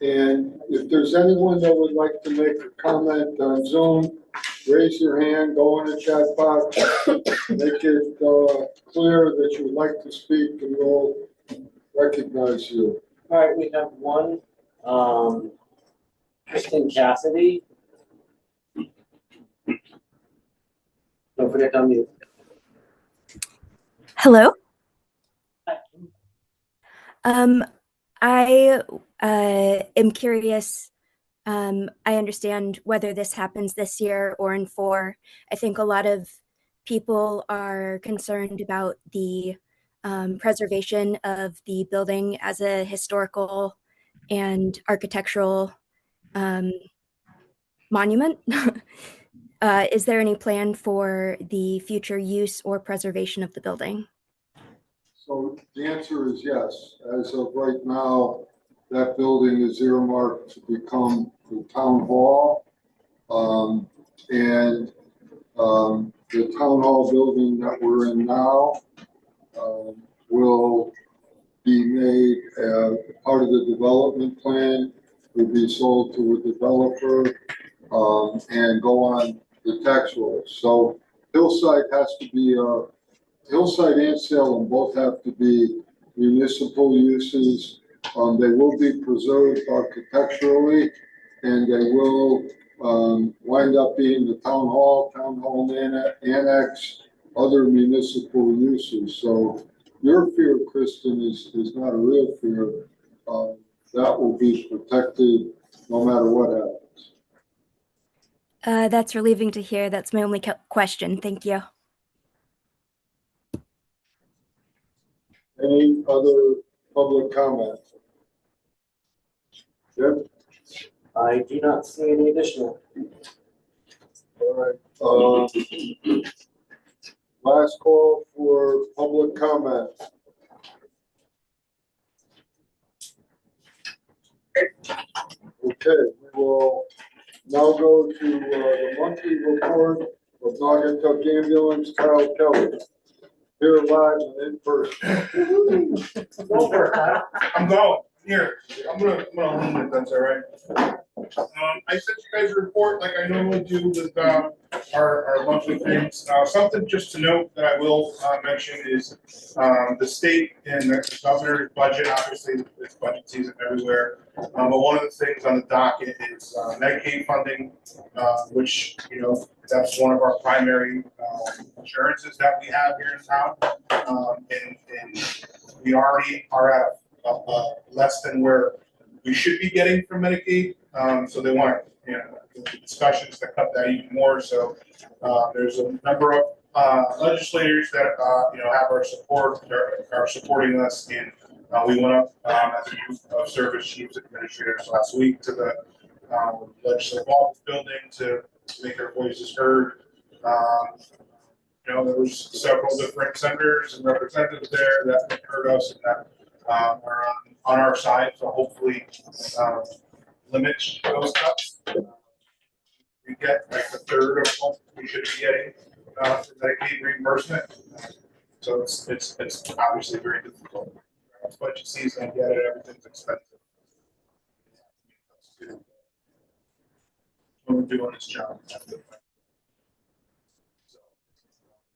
And if there's anyone that would like to make a comment on Zoom, raise your hand, go in the chat box, make it clear that you would like to speak, and we'll recognize you. All right, we have one. Kristen Cassidy. Don't forget to unmute. Hello. I am curious. I understand whether this happens this year or in 4. I think a lot of people are concerned about the preservation of the building as a historical and architectural monument. Is there any plan for the future use or preservation of the building? So the answer is yes. As of right now, that building is earmarked to become the town hall. The town hall building that we're in now will be made part of the development plan, will be sold to a developer, and go on the tax rolls. So Hillside has to be, Hillside and Salem both have to be municipal uses. They will be preserved architecturally, and they will wind up being the town hall annex, other municipal uses. So your fear, Kristen, is not a real fear. That will be protected no matter what happens. That's relieving to hear. That's my only question. Thank you. Any other public comment? Jim? I do not see any additional. All right. Last call for public comment. Okay, we will now go to the monthly report of Naugatuck Ambulance, Kyle Kelly. Here live and in person. Go for it, Kyle. I'm going. Here, I'm gonna lean it, that's all right. I sent you guys a report like I normally do with our monthly things. Something just to note that I will mention is the state and the governor's budget. Obviously, it's budget season everywhere. But one of the things on the docket is Medicaid funding, which, you know, that's one of our primary insurances that we have here in town. And we already are at less than where we should be getting from Medicaid. So they want, you know, discussions to cut that even more. So there's a number of legislators that you know, have our support, are supporting us, and we went up as a group of service chiefs and administrators last week to the legislative office building to make our voices heard. You know, there was several different senators and representatives there that heard us and that are on our side. So hopefully limit those cuts. We get like a third of what we should be getting for Medicaid reimbursement. So it's obviously very difficult. It's budget season, I get it, everything's expensive. When we're doing this job.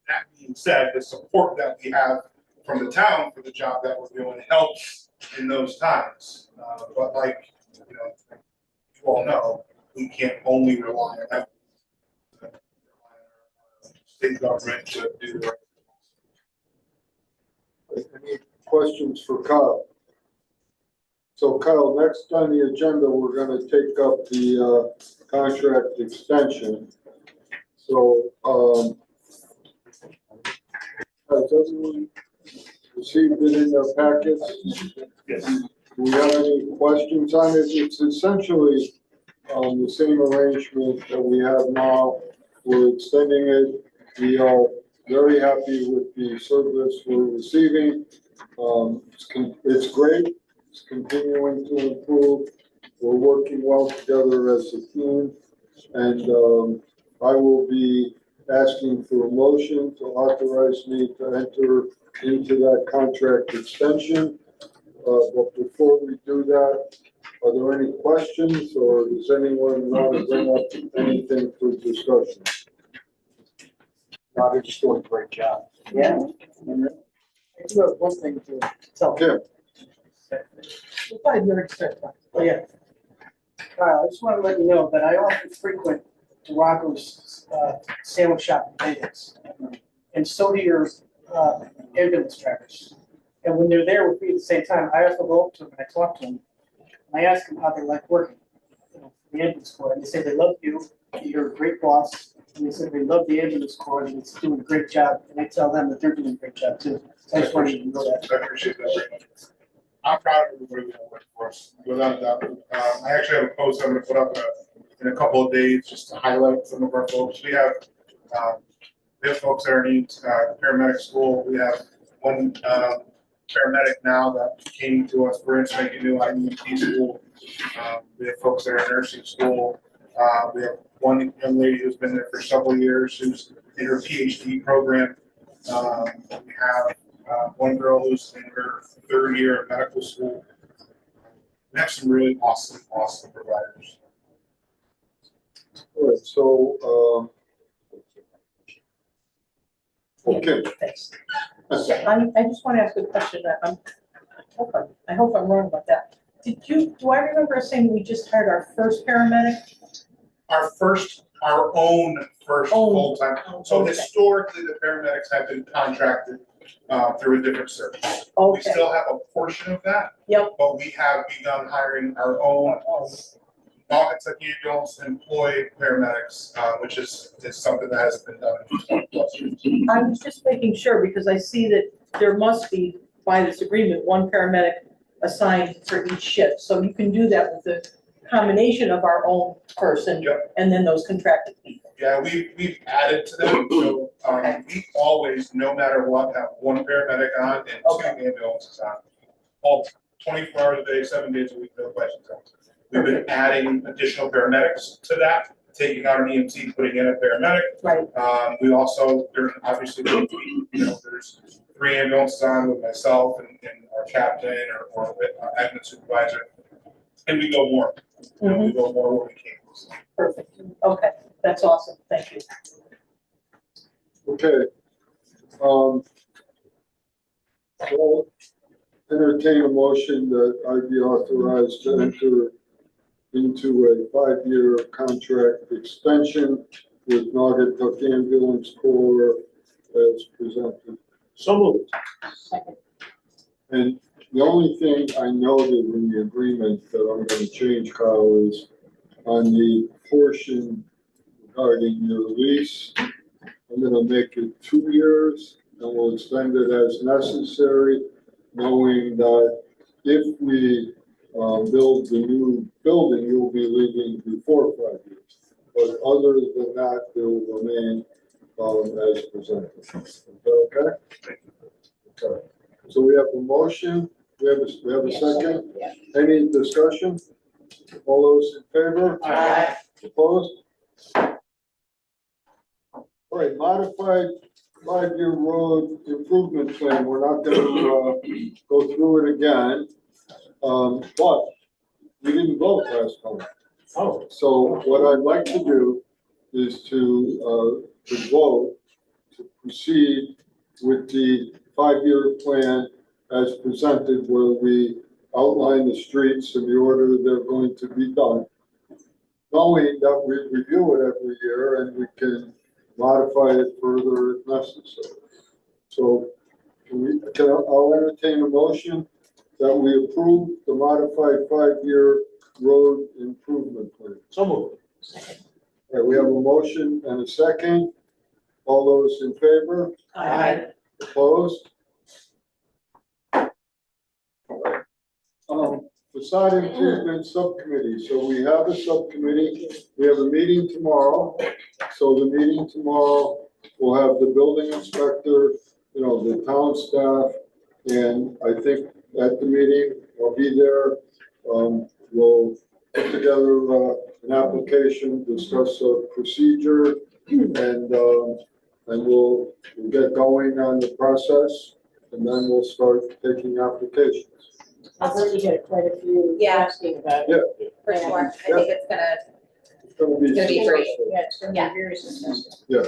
That being said, the support that we have from the town for the job that we're doing helps in those times. But like, you know, you all know, we can't only rely on that. State government to do the right thing. Any questions for Kyle? So Kyle, next on the agenda, we're going to take up the contract extension. So has everyone received it in their packets? Yes. Do we have any questions on it? It's essentially the same arrangement that we have now. We're extending it. We are very happy with the service we're receiving. It's great. It's continuing to improve. We're working well together as a team. And I will be asking for a motion to authorize me to enter into that contract extension. But before we do that, are there any questions, or does anyone want to bring up anything for discussion? Roger, just doing a great job. Yeah. I do have one thing to tell. Kim. We'll probably never expect that. Oh, yeah. Kyle, I just want to let you know that I often frequent Rocco's sandwich shop in Vegas. And so do your ambulance drivers. And when they're there with me at the same time, I have to go up to them and I talk to them. And I ask them how they like working, you know, for the ambulance corps. And they say they love you, you're a great boss. And they said they love the ambulance corps and it's doing a great job. And I tell them that they're doing a great job too. So I just wanted you to know that. I appreciate that very much. I'm proud of everybody that worked for us, without a doubt. I actually have a post I'm going to put up in a couple of days just to highlight some of our folks. We have folks that are in paramedic school. We have one paramedic now that came to us, brand spanking new IEP school. We have folks that are in nursing school. We have one young lady who's been there for several years who's in her PhD program. We have one girl who's in her third year of medical school. We have some really awesome providers. All right, so, okay. Thanks. I just want to ask a question. I hope I'm wrong about that. Do I remember us saying we just hired our first paramedic? Our own first full-time. So okay. historically, the paramedics have been contracted through a different service. Okay. We still have a portion of that. Yep. But we have begun hiring our own Naugatuck Ambulance employed paramedics, which is something that has been done in 20+ years. I was just making sure because I see that there must be, by this agreement, one paramedic assigned for each shift. So you can do that with the combination of our own person and then those contracted people. Yeah, we've added to that. So we always, no matter what, have one paramedic on and two ambulances on. All 24 hours a day, 7 days a week, no questions asked. We've been adding additional paramedics to that, taking out an EMT, putting in a paramedic. Right. We also, there's obviously, there's 3 ambulances on with myself and our captain or admin supervisor. And we go more. We go more when we can. Perfect. Okay, that's awesome. Thank you. Okay. I'll entertain a motion that I be authorized to enter into a 5-year contract extension with Naugatuck Ambulance Corps as presented. So moved. Second. And the only thing I noted in the agreement that I'm going to change, Kyle, is on the portion regarding your lease, I'm going to make it 2 years and we'll extend it as necessary, knowing that if we build the new building, you'll be leaving before 5 years. But other than that, it will remain as presented. Is that okay? Okay. So we have a motion. We have a second. Yeah. Any discussion? All those in favor? Aye. Opposed? All right, modified 5-year road improvement plan. We're not going to go through it again, but we didn't vote last time. Oh. So what I'd like to do is to vote to proceed with the 5-year plan as presented, where we outline the streets in the order they're going to be done, knowing that we review it every year and we can modify it further if necessary. So I'll entertain a motion that we approve the modified 5-year road improvement plan. So moved. All right, we have a motion and a second. All those in favor? Aye. Opposed? Facade improvement subcommittee. So we have a subcommittee. We have a meeting tomorrow. So the meeting tomorrow will have the building inspector, the town staff, and I think at the meeting I'll be there. We'll put together an application, discuss a procedure, and we'll get going on the process, and then we'll start taking applications. I've already had quite a few asking about it. Yeah. For sure. I think it's gonna It's gonna be great. successful. Yeah, it's gonna be very successful. Yeah,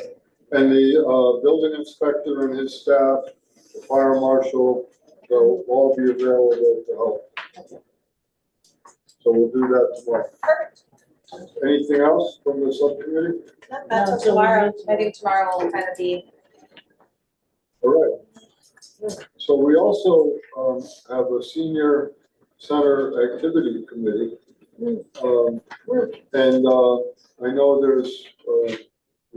and the building inspector and his staff, the fire marshal, they'll all be available to help. So we'll do that tomorrow. Perfect. Anything else from the subcommittee? No, that's till tomorrow. I think tomorrow will kind of be. All right. So we also have a senior center activity committee. And I know we're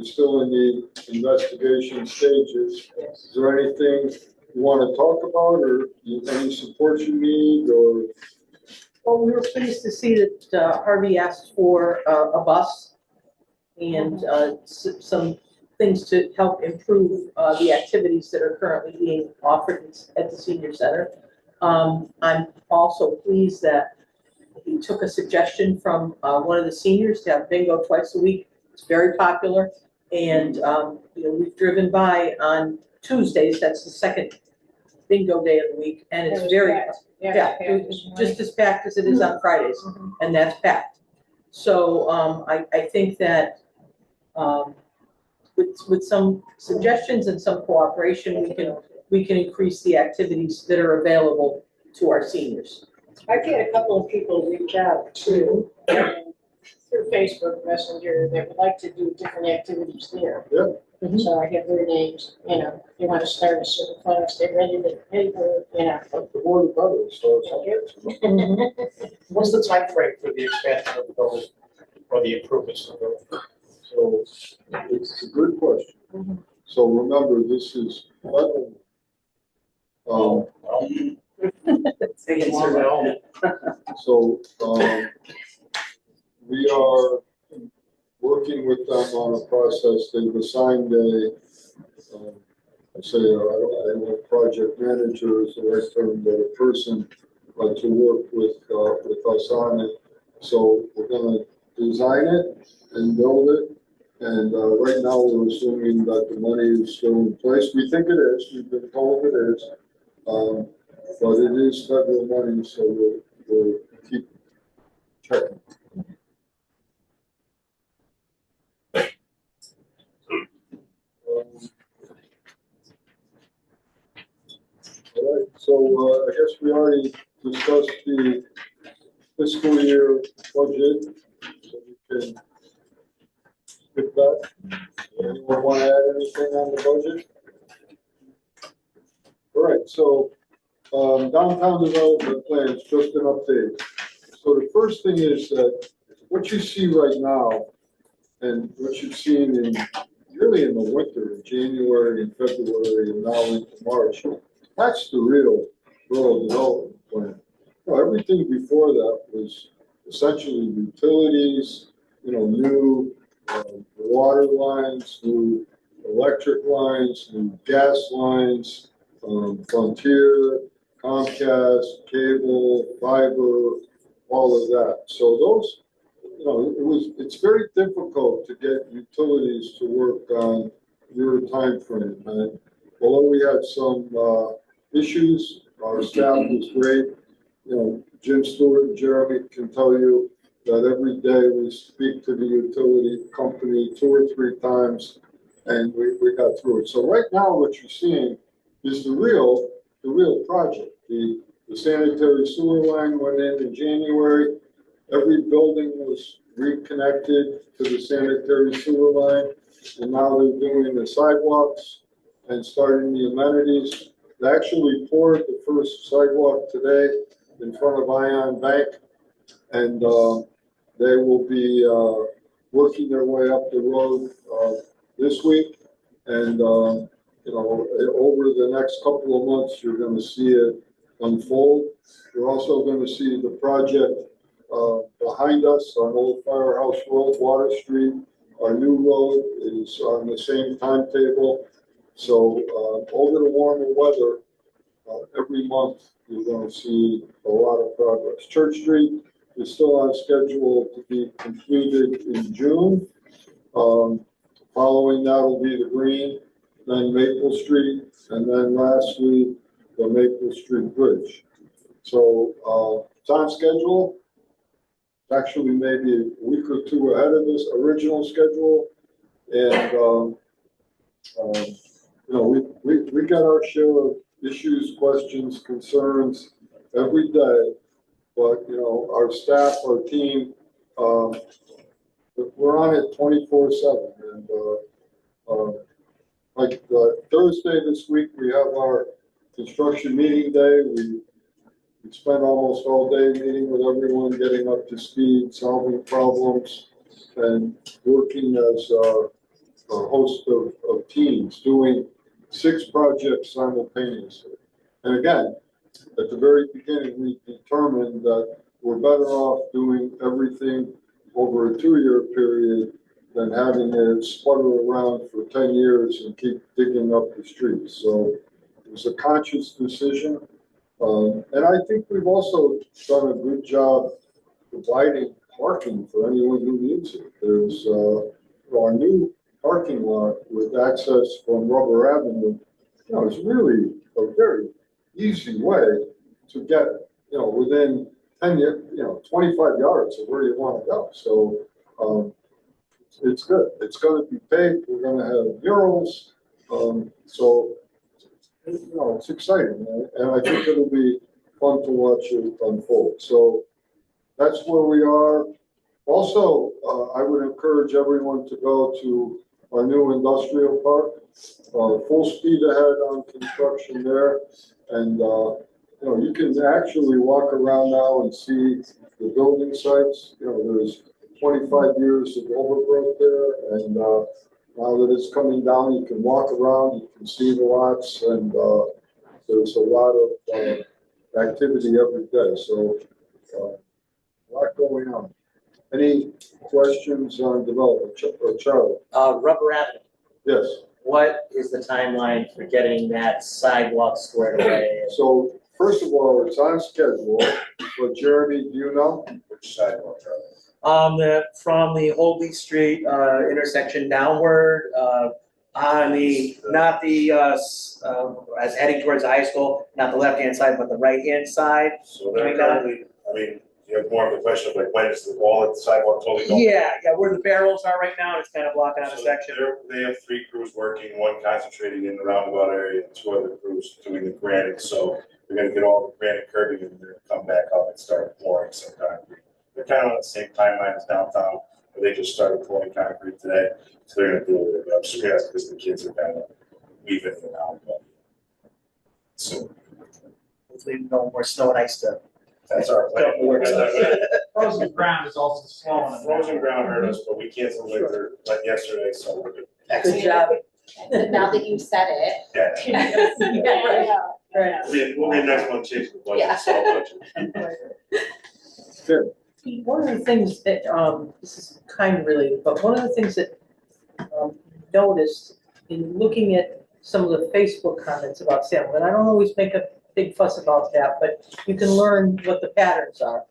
still in the investigation stages. Is there anything you want to talk about, or any support you need, or? Well, we were pleased to see that Harvey asked for a bus and some things to help improve the activities that are currently being offered at the senior center. I'm also pleased that he took a suggestion from one of the seniors to have bingo twice a week. It's very popular, and we've driven by on Tuesdays. That's the second bingo day of the week, and It it's was very, packed. yeah, it was just as packed as it is on Fridays, and that's packed. So, I think that, with some suggestions and some cooperation, we can increase the activities that are available to our seniors. I've had a couple of people reach out too, through Facebook Messenger, that would like to do different activities there. Yeah. So I have their names, you know, they want to start a certain class, they're ready to pay for, you know. Like the board of brothers, so What's the time frame for the expansion of the building or the improvements to the building? So it's a good question. So remember, this is federal. So, we are working with them on a process. They've assigned I don't know if project manager is the right term, but a person to work with us on it. So we're gonna design it and build it. And right now, we're assuming that the money is still in place. We think it is. We've been told it is. But it is federal money, so we'll keep checking. All right, so I guess we already discussed the fiscal year budget, so we can skip that. Anyone want to add anything on the budget? All right, so downtown development plans, just an update. So the first thing is that what you see right now and what you've seen really in the winter, in January and February and now into March, that's the real rural development plan. Everything before that was essentially utilities, new water lines, new electric lines, new gas lines, Frontier, Comcast, cable, fiber, all of that. So those, it's very difficult to get utilities to work on your time frame. And although we had some issues, our staff was great. Jim Stewart and Jeremy can tell you that every day we speak to the utility company 2 or 3 times, and we got through it. So right now, what you're seeing is the real project. The sanitary sewer line went in January. Every building was reconnected to the sanitary sewer line, and now they're doing the sidewalks and starting the amenities. They actually poured the first sidewalk today in front of Ion Bank, and they will be working their way up the road this week. And over the next couple of months, you're going to see it unfold. You're also going to see the project behind us on Old Firehouse Road, Water Street. Our new road is on the same timetable. So over the warmer weather, every month you're going to see a lot of progress. Church Street is still on schedule to be completed in June. Following that will be the Green, then Maple Street, and then lastly, the Maple Street Bridge. So it's on schedule. It's actually maybe a week or 2 ahead of this original schedule. And, we got our share of issues, questions, concerns every day. But, our staff, our team, we're on it 24/7. And like Thursday this week, we have our construction meeting day. We spend almost all day meeting with everyone, getting up to speed, solving problems, and working as a host of teams, doing 6 projects simultaneously. And again, at the very beginning, we determined that we're better off doing everything over a 2-year period than having it sputter around for 10 years and keep digging up the streets. So it was a conscious decision. And I think we've also done a good job providing parking for anyone who needs it. There's our new parking lot with access from Rubber Avenue. It's really a very easy way to get, within 25 yards of where you want to go. So, it's good. It's gonna be paved. We're gonna have murals. So, it's exciting, and I think it'll be fun to watch it unfold. So that's where we are. Also, I would encourage everyone to go to our new industrial park. Full speed ahead on construction there. And, you can actually walk around now and see the building sites. There's 25 years of overgrowth there. And now that it's coming down, you can walk around, you can see the lots, and there's a lot of activity every day. So a lot going on. Any questions on development? Charlie? Rubber Avenue, Yes. what is the timeline for getting that sidewalk squared away? So first of all, it's on schedule, but Jeremy, do you know? Which sidewalk, Charlie? From the Holdley Street, intersection downward, on the, not the, as heading towards the high school, not the left-hand side, but the right-hand side. So they're currently, you have more of a question of like, when is the wall at the sidewalk totally gone? Yeah, where the barrels are right now, it's kind of blocking out a section. They have 3 crews working, 1 concentrating in the roundabout area, and 2 other crews doing the granite. So we're gonna get all the granite curbing in there, come back up and start pouring some concrete. They're kind of on the same timeline as downtown, but they just started pouring concrete today. So they're gonna do it. I'm stressed because the kids are kind of leaving it now, but so. Hopefully no more snow and ice stuff. That's our plan. Frozen ground is also slowing. Frozen ground hurt us, but we canceled winter like yesterday, so we're good. Good job. Now that you said it. Yeah. Yeah, right. We'll be next one, change the budget, so budget. Good. One of the things that, this is kind of related, but one of the things that noticed in looking at some of the Facebook comments about Salem, and I don't always make a big fuss about that, but you can learn what the patterns are.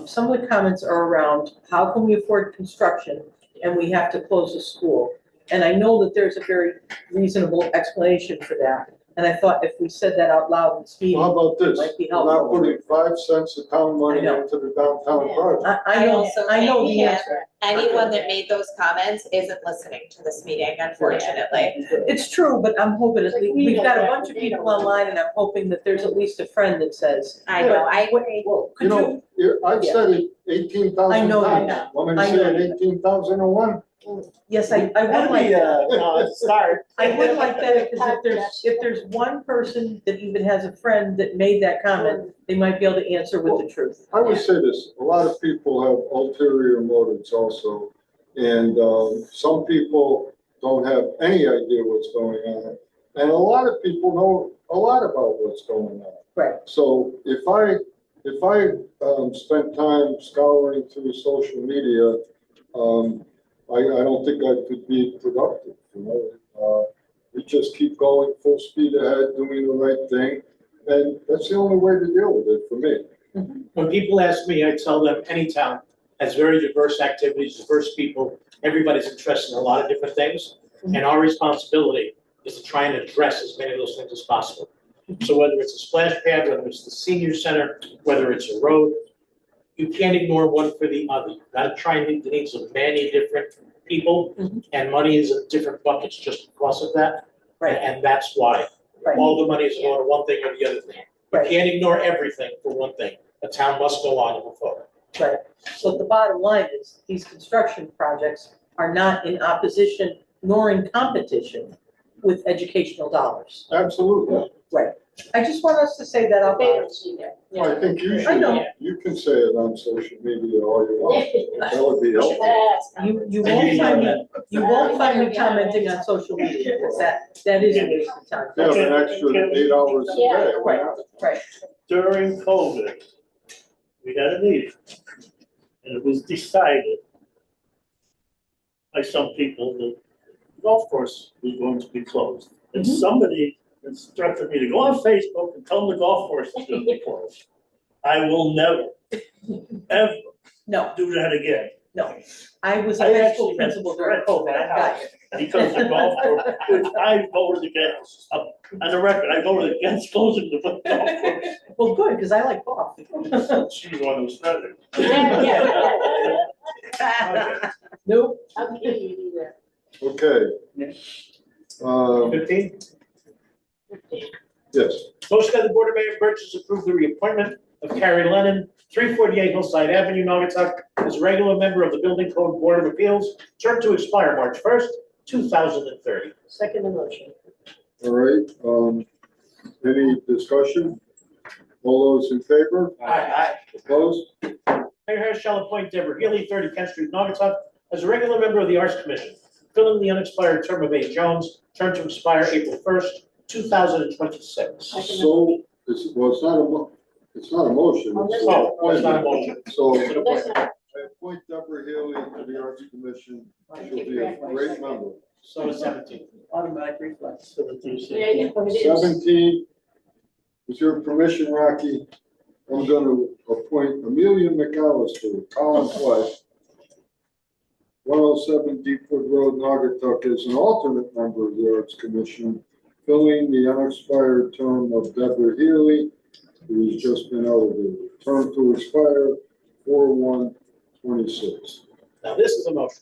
Some of the comments are around, how can we afford construction and we have to close the school? And I know that there's a very reasonable explanation for that. And I thought if we said that out loud in this meeting, How about it this? might be We're not helpful. putting 5 cents of town money I know. into the downtown project. I know the think answer. anyone that made those comments isn't listening to this meeting, unfortunately. It's true, but I'm hoping, we've got a bunch of people online and I'm hoping that there's at least a friend that says. I know, I agree. Could you? I've said it 18,000 I know you times. have. Want me I to know say it you have. 18,001? Yes, I would like. Start. I would like that, because if there's one person that even has a friend that made that comment, they might be able to answer with the truth. I would say this, a lot of people have ulterior motives also. And some people don't have any idea what's going on. And a lot of people know a lot about what's going on. Right. So if I spent time scouring through social media, I don't think I could be productive, we just keep going full speed ahead, doing the right thing, and that's the only way to deal with it for me. When people ask me, I tell them any town has very diverse activities, diverse people, everybody's interested in a lot of different things, and our responsibility is to try and address as many of those things as possible. So whether it's a splash pad, whether it's the senior center, whether it's a road, you can't ignore one for the other. You've got to try and meet the needs of many different people, and money is in different buckets just because of that. Right. And that's why all the money is going to one thing or the other thing. You can't ignore everything for one thing. A town must go on and move forward. Right. So the bottom line is, these construction projects are not in opposition nor in competition with educational dollars. Absolutely. Right. I just want us to say that out loud. I think you I know. should, you can say it on social media all you want. That would be helpful. You won't find me commenting on social media, because that is a waste of time. You have an extra 8 hours a day. Why not? Right. During COVID, we had a meeting, and it was decided by some people that the golf course was going to be closed. And somebody instructed me to go on Facebook and tell them the golf course is going to be closed. I will never, ever do that again. No, I was I a high actually school had principal during threats COVID, at I my got house you. because the golf course, which I voted against. On the record, I voted against closing the golf course. Well, good, because I like golf. She's the one who was threatening. Nope, how can you do that? Okay. 15? Yes, Motion that the Board of Mayor and Burgess approve the reappointment of Carrie Lennon, 348 Hillside Avenue, Naugatuck, as a regular member of the Building Code Board of Appeals, term to expire March 1st, 2030. Second the motion. all right. Any discussion? All those in favor? Aye. Opposed? Mayor Harris shall appoint Deborah Healy, 30 Kent Street, Naugatuck, as a regular member of the Arts Commission, filling the unexpired term of A. Jones, term to expire April 1st, 2026. So, well, it's not a motion. It's an Oh, it's not a appointment. motion. So It's an appointment. I appoint Deborah Haley to the Arts Commission. She'll be a great member. So is 17. Automatic reflex. 17. Yeah, it is. 17, with your permission, Rocky, I'm gonna appoint Amelia McAllister, Collins West, 107 Deepwood Road, Naugatuck, as an alternate member of the Arts Commission, filling the unexpired term of Deborah Healy, who has just been elevated. Term to expire 4/1/26. Now, this is a motion.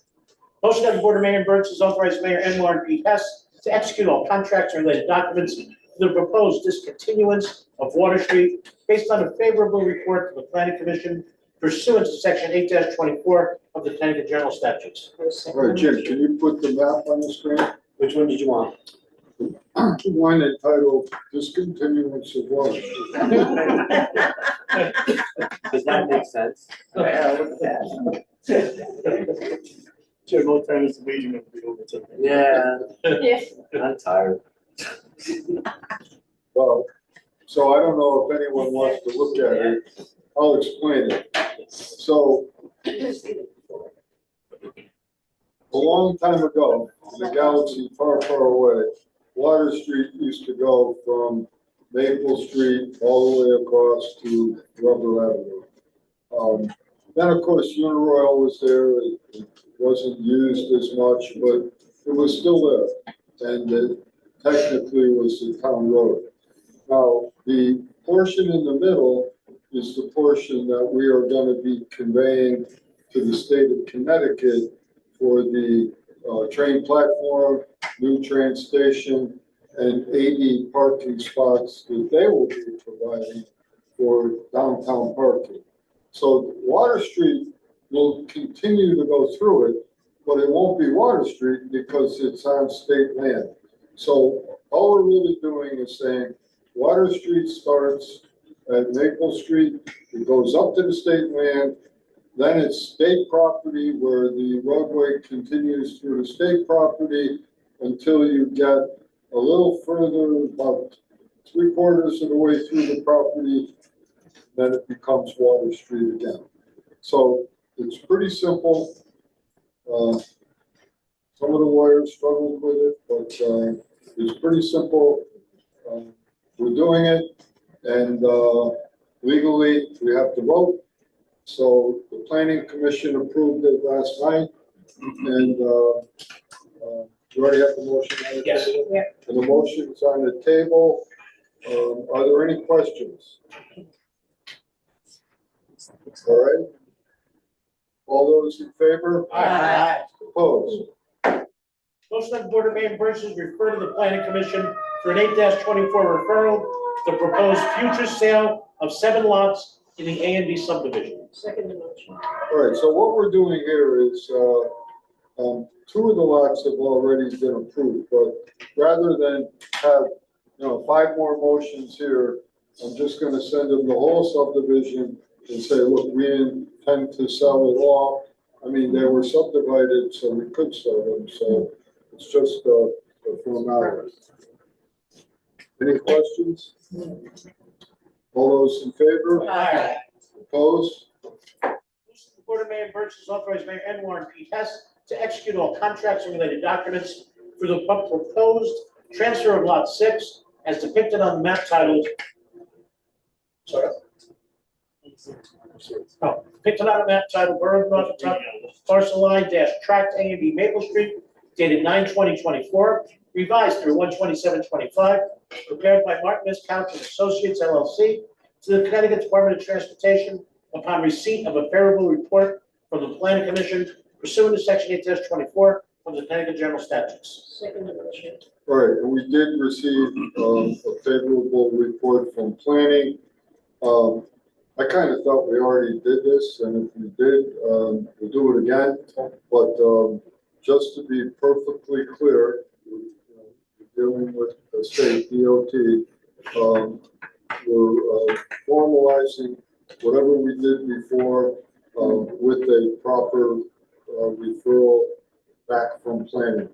Motion that the Board of Mayor and Burgess authorize Mayor and Warren P. Hess to execute all contracts and related documents for the proposed discontinuance of Water Street based on a favorable report from the Planning Commission pursuant to Section 8-24 of the Connecticut General Statutes. All right, Jim, can you put the map on the screen? Which one did you want? One entitled Discontinuance of Water. Does that make sense? Jim, what time is the meeting going to be over to? Yeah, Yeah. I'm tired. Well, so I don't know if anyone wants to look at it. I'll explain it. So, a long time ago, in a galaxy far, far away, Water Street used to go from Maple Street all the way across to Rubber Avenue. Then, of course, Uniroyal was there. It wasn't used as much, but it was still there. And it technically was the town road. Now, the portion in the middle is the portion that we are going to be conveying to the state of Connecticut for the train platform, new train station, and 80 parking spots that they will be providing for downtown parking. So Water Street will continue to go through it, but it won't be Water Street because it's on state land. So all we're really doing is saying Water Street starts at Maple Street, it goes up to the state land, then it's state property where the roadway continues through the state property until you get a little further, about 3/4 of the way through the property, then it becomes Water Street again. So it's pretty simple. Some of the lawyers struggled with it, but it's pretty simple. We're doing it, and legally we have to vote. So the Planning Commission approved it last night, and you already have the motion on the Yes. table? Yeah. And the motion's on the table. Are there any questions? All right. All those in favor? Aye. Opposed? Motion that the Board of Mayor and Burgess refer to the Planning Commission for an 8-24 referral to the proposed future sale of 7 lots in the A and B subdivision. Second the motion. All right, so what we're doing here is, 2 of the lots have already been approved, but rather than have, 5 more motions here, I'm just gonna send them the whole subdivision and say, look, we intend to sell it all. I mean, they were subdivided, so we could sell them, so it's just a formality. Any questions? All those in favor? Aye. Opposed? The Board of Mayor and Burgess authorize Mayor and Warren P. Hess to execute all contracts and related documents for the proposed transfer of Lot 6 as depicted on the map titled, sorry, Oh, picked on a map titled Borough of North Tuck, parcel line dash tract A and B Maple Street, dated 9/20/24, revised through 1/27/25, prepared by Martin S. Couch and Associates LLC to the Connecticut Department of Transportation upon receipt of a favorable report from the Planning Commission pursuant to section 8-24 of the Connecticut General Statutes. Second motion. All right, and we did receive a favorable report from planning. I kind of thought we already did this, and if we did, we'll do it again. But just to be perfectly clear, we're dealing with the state DOT. We're formalizing whatever we did before with a proper referral back from planning.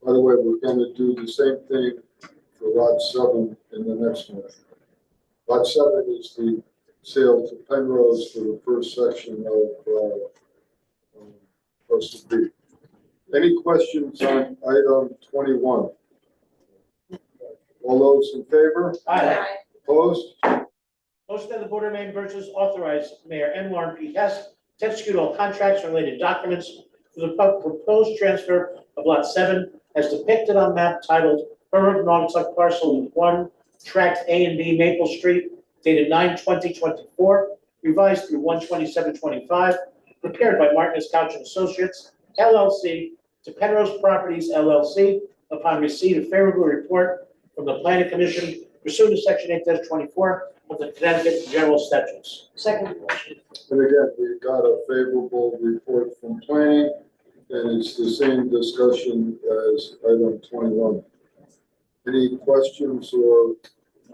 By the way, we're going to do the same thing for lot 7 in the next one. Lot 7 is the sale to Penrose for the first section of Costa B. Any questions on item 21? All those in favor? Aye. Opposed? Motion that the Board of Maine Burgess authorize Mayor N. Warren P. Hess to execute all contracts and related documents for the proposed transfer of lot 7 as depicted on map titled Borough of Naugatuck Parcel 1, Tract A and B Maple Street, dated 9/20/24, revised through 1/27/25, prepared by Martin S. Couch and Associates LLC to Penrose Properties LLC upon receipt of favorable report from the Planning Commission pursuant to section 8-24 of the Connecticut General Statutes. Second motion. And again, we got a favorable report from planning, and it's the same discussion as item 21. Any questions or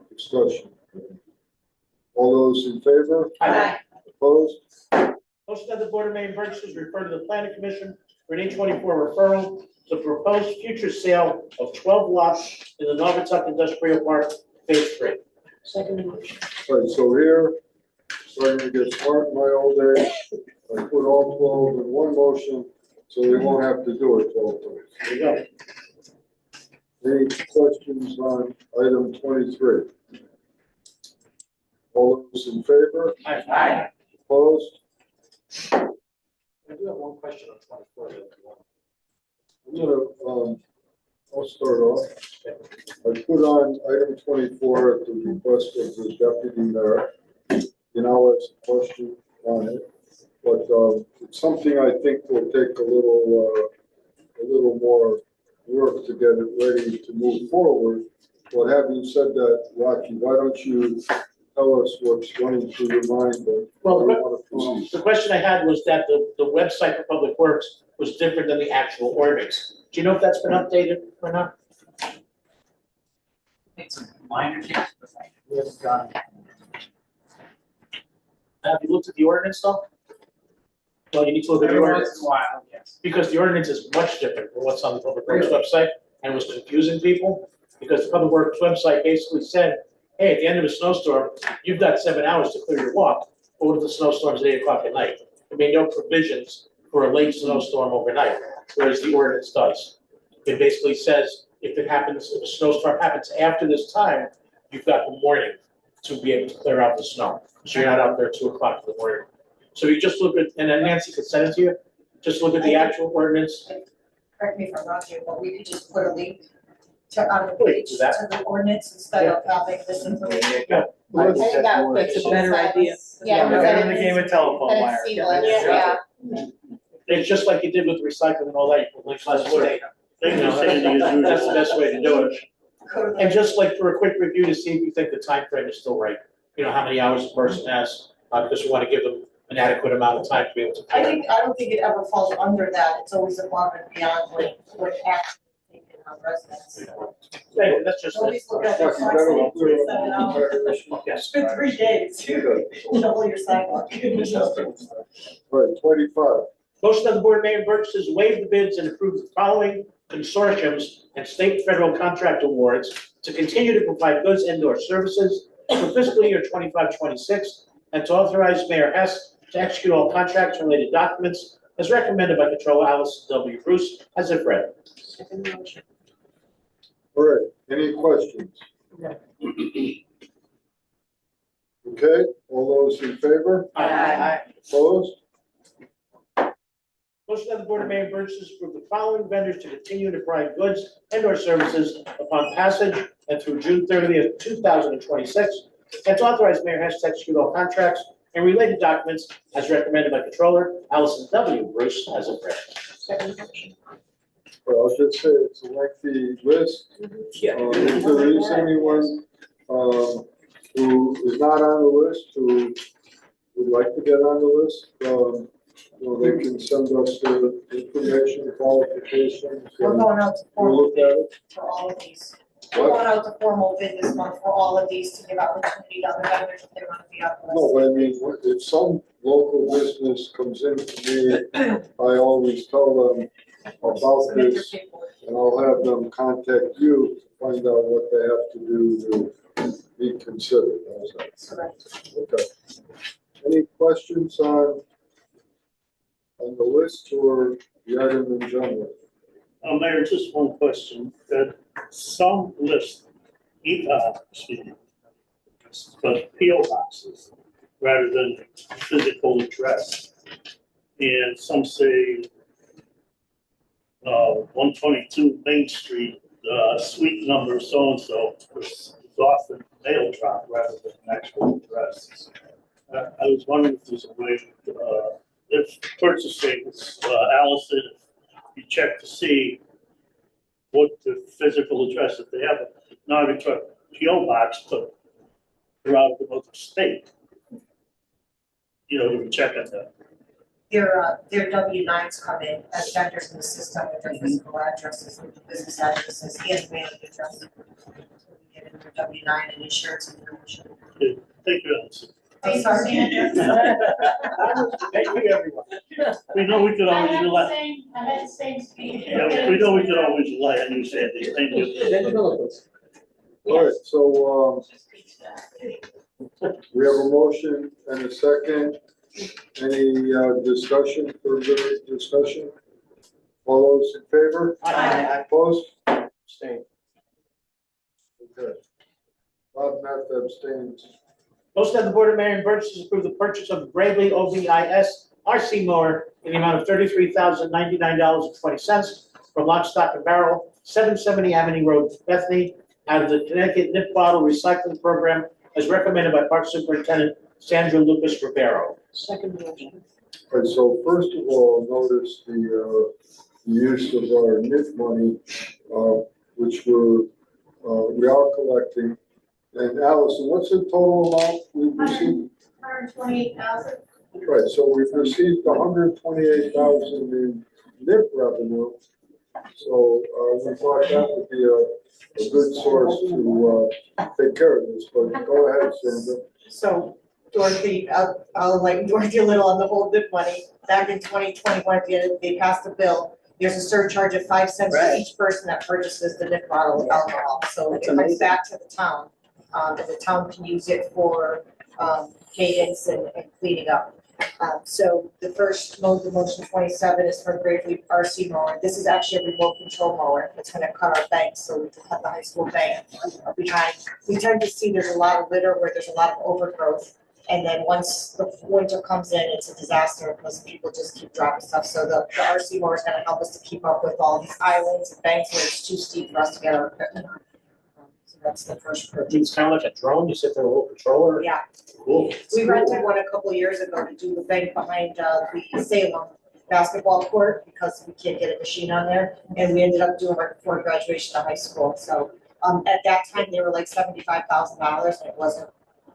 discussion? All those in favor? Aye. Opposed? Motion that the Board of Maine Burgesses refer to the Planning Commission for an 824 referral to propose future sale of 12 lots in the Naugatuck Industrial Park, Phase 3. Second motion. All right, so here, starting to get smart in my old age, I put all 12 in one motion, so we won't have to do it 12 times. There you go. Any questions on item 23? All those in favor? Aye. Opposed? I do have one question on 24. I'm gonna, I'll start off. I put on item 24 at the request of the deputy mayor. You know, it's a question on it, but it's something I think will take a little more work to get it ready to move forward. But having said that, Rocky, why don't you tell us what's running through your mind? The question I had was that the website for Public Works was different than the actual ordinance. Do you know if that's been updated or not? It's a minor change, but yes, got it. Have you looked at the ordinance though? Well, you need to look at the Every ordinance. once in a while, yes. Because the ordinance is much different from what's on the Public Works website and was confusing people. Because the Public Works website basically said, hey, at the end of a snowstorm, you've got 7 hours to clear your walk. But what if the snowstorm's at 8 o'clock at night? There may be no provisions for a late snowstorm overnight, whereas the ordinance does. It basically says if a snowstorm happens after this time, you've got the morning to be able to clear out the snow. So you're not out there at 2 o'clock in the morning. So you just look at, and then Nancy could send it to you, just look at the actual ordinance. Correct me if I'm wrong here, but we could just put a link on the page do that. to the ordinance instead of having this information. Yeah. I think that makes That's a better idea. Yeah. Better than the game of telephone Then wire. it's seamless, yeah. It's just like you did with recycling and all that, you put links on the website. You know, that's the best way to do it. And just like for a quick review to see if you think the time frame is still right. You know, how many hours a person has, because we want to give them an adequate amount of time to be able to. I don't think it ever falls under that, it's always above and beyond what actually taken on residents. Anyway, that's just. Nobody's looking at their clock saying it's 7 hours. Yes. It's been 3 days, you double your sidewalk. All right, 25. Motion of the Board of Mayor Burgesses waive the bids and approve the following consortiums and state and federal contract awards to continue to provide goods and/or services for fiscal year 25-26, and to authorize Mayor Hess to execute all contracts and related documents as recommended by Controller Alice W. Bruce, as if read. Second motion. All right, any questions? Okay, all those in favor? Aye. Opposed? Motion of the Board of Mayor and Burgess to approve the following vendors to continue to provide goods and/or services upon passage and through June 30th, 2026, and to authorize mayor Hess to execute all contracts and related documents as recommended by Controller Allison W. Bruce as a prayer. Second motion. Well, I'll just say it's a lengthy list. Yeah. If there is anyone, who is not on the list, who would like to get on the list, they can send us the information, qualifications. We're going out to We'll formal look at it. for all of these. We're What? going out to formal bid this month for all of these to give opportunity to other vendors if they want to be on the list. No, but I mean, if some local business comes in to me, I always tell them about this, and I'll have them contact you to find out what they have to do to be considered. How's that? Correct. Okay. Any questions on the list or the item in general? Mayor, just one question, that some list, but PO boxes rather than physical address. And some say, 122 Main Street, suite number so-and-so, is often mail drop rather than an actual address. I was wondering if there's a way, if purchasing, Allison, you check to see what the physical address, if they have a non-return PO box, but they're out of another state. You check on that. Their W-9s come in as vendors in the system with their physical addresses, with the business addresses, and mailing addresses. We get in their W-9 and insurance information. Thank you, Allison. I'm sorry. Thank you, everyone. We know we could always rely. I had the same speed. Yeah, we know we could always rely on you, Sandy. Thank you. All right, so, we have a motion and a second. Any, discussion, further discussion? All those in favor? Aye. Opposed? Abstain. Okay. Bob Matt abstains. Motion of the Board of Mayor and Burgess to approve the purchase of the Bravely OBIS RC mower in the amount of $33,099.20 from Lock, Stock and Barrel, 770 Amity Road, Bethany, out of the Connecticut Nip Bottle Recycling Program as recommended by Park Superintendent Sandra Lucas Rivero. Second motion. All right, so first of all, notice the use of our NIF money, which we are collecting. And Allison, what's the total amount we've received? 128,000. Right, so we've received 128,000 in NIF revenue. So, we thought that would be a good source to, take care of this, but go ahead, Sandra. So Dorothy, I'll enlighten Dorothy a little on the whole NIP money. Back in 2021, they passed a bill. There's a surcharge of 5 cents for each person that purchases the NIP bottle of alcohol. So it comes back to the town. And the town can use it for maintenance and cleaning up. So the first the motion 27 is for Gravely RC mower. This is actually a remote control mower. It's gonna cut our bank, so we can cut the high school bank behind. We tend to see there's a lot of litter where there's a lot of overgrowth. And then once the winter comes in, it's a disaster because people just keep dropping stuff. So the RC mower is gonna help us to keep up with all these islands and banks where it's too steep for us to get our equipment on. So that's the first purchase. It's kind of like a drone, you sit there with a little controller. Yeah. Cool. We rented one a couple of years ago to do the bank behind the Salem basketball court because we can't get a machine on there. And we ended up doing right before graduation of high school. So at that time, they were like $75,000 and it wasn't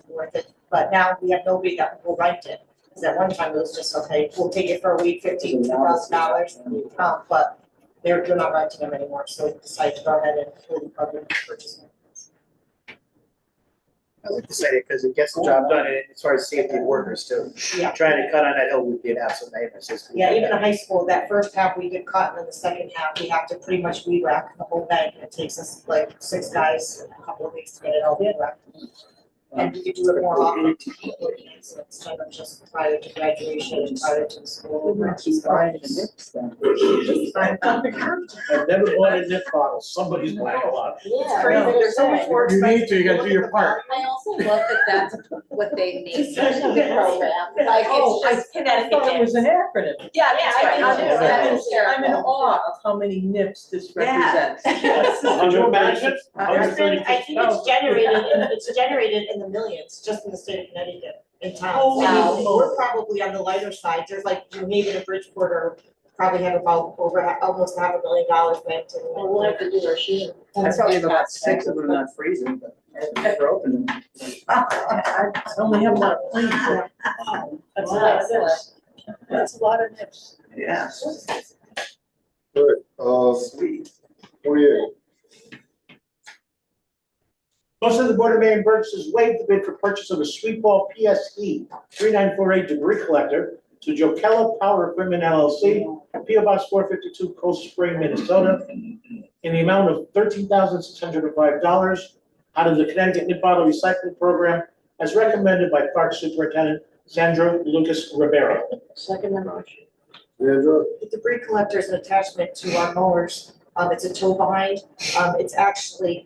worth it. But now we have nobody that will rent it. Because at one time it was just, okay, we'll take it for a week, $15,000. But they're not renting them anymore. So we decided to go ahead and pull the program and purchase them. I like to say it because it gets the job done and as far as safety of workers too. Yeah. Trying to cut on that hill would be an absolute nightmare. Yeah, even in high school, that first half we get cut, and then the second half, we have to pretty much weed whack the whole bank, and it takes us like 6 guys, a couple of weeks to get it all weed whacked. And we could do it more often to people instead of just prior to graduation and prior to the school. She's buying the nips then. I've never bought a nip bottle, somebody's buying a lot. It's crazy, there's so much more You expensive. need to, you gotta do your part. I also love that that's what they named the program, like Oh, it's just I Connecticut. thought it was an acronym. Yeah, Yeah, that's right. I'm in awe of how many nips this represents. Could you imagine? I think it's generated in the millions, just in the state of Connecticut, in towns. Holy We're probably on the lighter side, there's like New Haven and Bridgeport are probably have about almost $500 million banked in. Well, we'll have to do our share. I probably have about 6 of them not freezing, but I've never opened them. I only have one plate. That's a lot of nips. That's a lot of nips. Yeah. Good, Sweet. 28. Motion of the Board of Mayor and Burgess has waived the bid for purchase of a sweep ball PSE 3948 debris collector to Jokella Power Equipment LLC, P.O. Box 452, Cold Spring, Minnesota, in the amount of $13,605 out of the Connecticut Nip Bottle Recycling Program, as recommended by Park Superintendent Sandra Lucas Rivera. Second the motion. Sandra? The debris collector is an attachment to our mowers. It's a tow behind. It's actually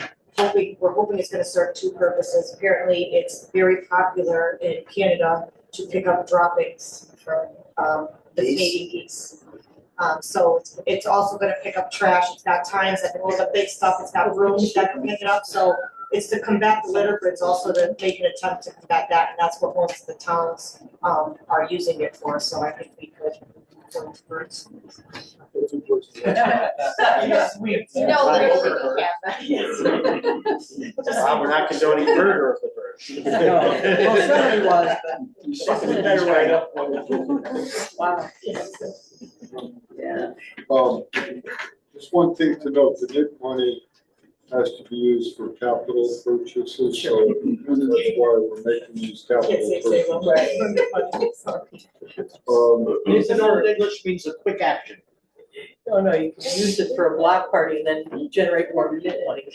we're hoping it's gonna serve two purposes. Apparently, it's very popular in Canada to pick up droppings from, the Canadian geese. So it's also gonna pick up trash. It's got times that all the big stuff, it's got rooms that can pick it up. So it's to combat the litter, but it's also to make an attempt to combat that, and that's what most of the towns, are using it for. So I think we could. Birds. Sweet. No, literally, We're not condoning murder of the bird. No, well, somebody was, but. Something better right up. Wow. Yeah. Just one thing to note, the NIP money has to be used for capital purchases, so that's why we're making these capital purchases. It's an old English means a quick action. No, no, you can use it for a block party and then generate more nip money. I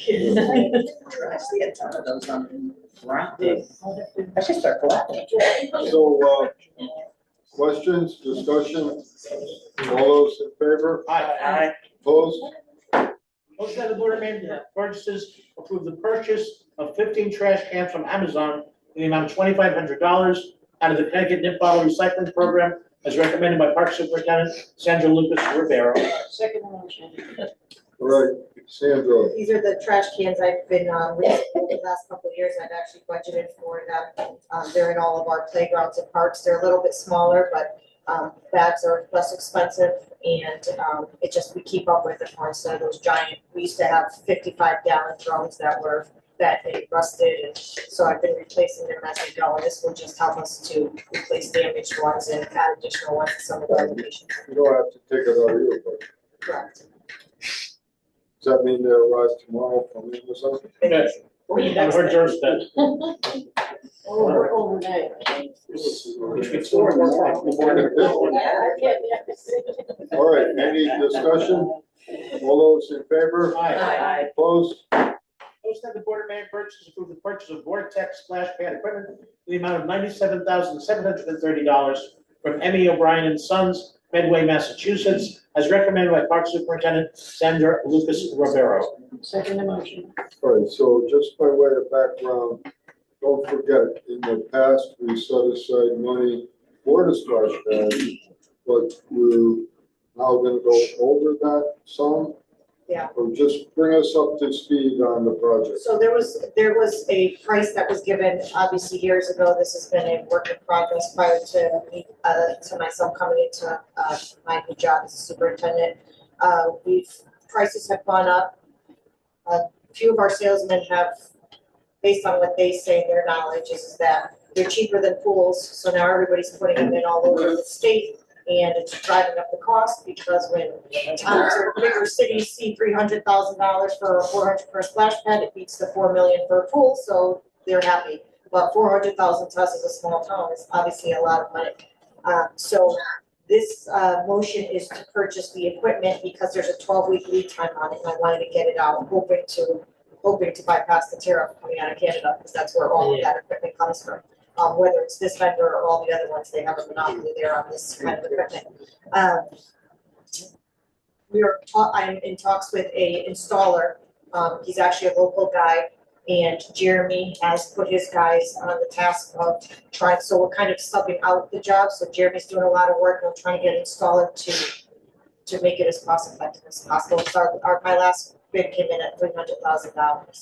see a ton of those on ground. I should start collecting. So, questions, discussion, all those in favor? Aye. Opposed? Motion that the Board of Mayor and Burgesses approve the purchase of 15 trash cans from Amazon in the amount of $2,500 out of the Connecticut Nip Bottle Recycling Program, as recommended by Park Superintendent Sandra Lucas Rivera. Second motion. All right, Sandra. These are the trash cans I've been, recycling the last couple of years. I've actually budgeted for them. They're in all of our playgrounds and parks. They're a little bit smaller, but, bags are less expensive and, it just, we keep up with it more instead of those giant, we used to have 55-gallon drums that were badly rusted, and so I've been replacing them as we go, and this will just help us to replace damaged ones and add additional ones to some of our locations. You don't have to take it out of your budget. Correct. Does that mean they'll arrive tomorrow from Amazon? Yes. On her doorstep. Oh, we're overnight. Which means more All right, any discussion? All those in favor? Aye. Opposed? Motion that the Board of Mayor and Burgesses approve the purchase of Vortex splash pad equipment in the amount of $97,730 from Emmy O'Brien and Sons, Medway, Massachusetts, as recommended by Park Superintendent Sandra Lucas Rivera. Second motion. All right, so just by way of background, don't forget, in the past, we set aside money for the splash pad, but we're now gonna go over that sum? Yeah. Or just bring us up to speed on the project? So there was a price that was given, obviously years ago. This has been a work in progress prior to me, to myself coming into, my new job as a superintendent. Prices have gone up. A few of our salesmen have, based on what they say, their knowledge is that they're cheaper than pools. So now everybody's putting them in all over the state. And it's driving up the cost because when towns or bigger cities see $300,000 for $400 for a splash pad, it beats the $4 million for a pool, so they're happy. But $400,000 to us as a small town is obviously a lot of money. So this motion is to purchase the equipment because there's a 12-week lead time on it, and I wanted to get it out, hoping to hoping to bypass the tariff coming out of Canada, because that's where all of that equipment comes from. Whether it's this vendor or all the other ones, they have a monopoly there on this kind of equipment. I'm in talks with a installer. He's actually a local guy, and Jeremy has put his guys on the task of trying, so we're kind of subbing out the job, so Jeremy's doing a lot of work, and we're trying to get an installer to make it as cost effective as possible. So my last bid came in at $300,000.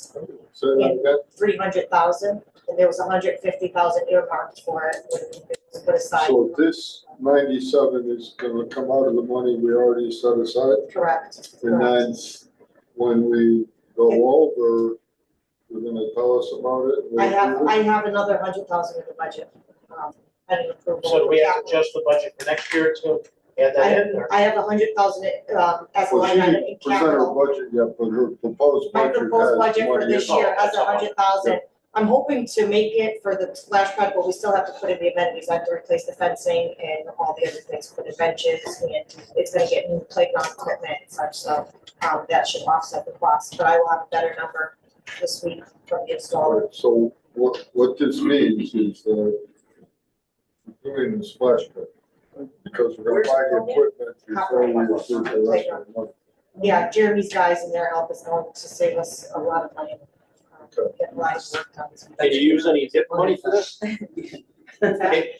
So that, 300,000, and there was 150,000 earmarked for it, it was put aside. so this 97 is gonna come out of the money we already set aside? Correct. And then when we go over, you're gonna tell us about it? I have another 100,000 in the budget, pending approval. So do we have to adjust the budget for next year to add that in, or? I have 100,000, as a Well, line item she in presented her capital. budget yet, but her proposed My budget proposed budget has for money this in year it. has 100,000. I'm hoping to make it for the splash pad, but we still have to put in the amenities. I have to replace the fencing and all the other things, put in benches, and it's gonna get new playground equipment and such, so, that should offset the cost, but I will have a better number this week from the installer. Alright, so what this means is, doing the splash pad, because we're gonna buy the equipment before we approve the rest of the money. Yeah, Jeremy's guys in there help us going to save us a lot of money. Get a lot of work done. Can you use any NIP money for this? Can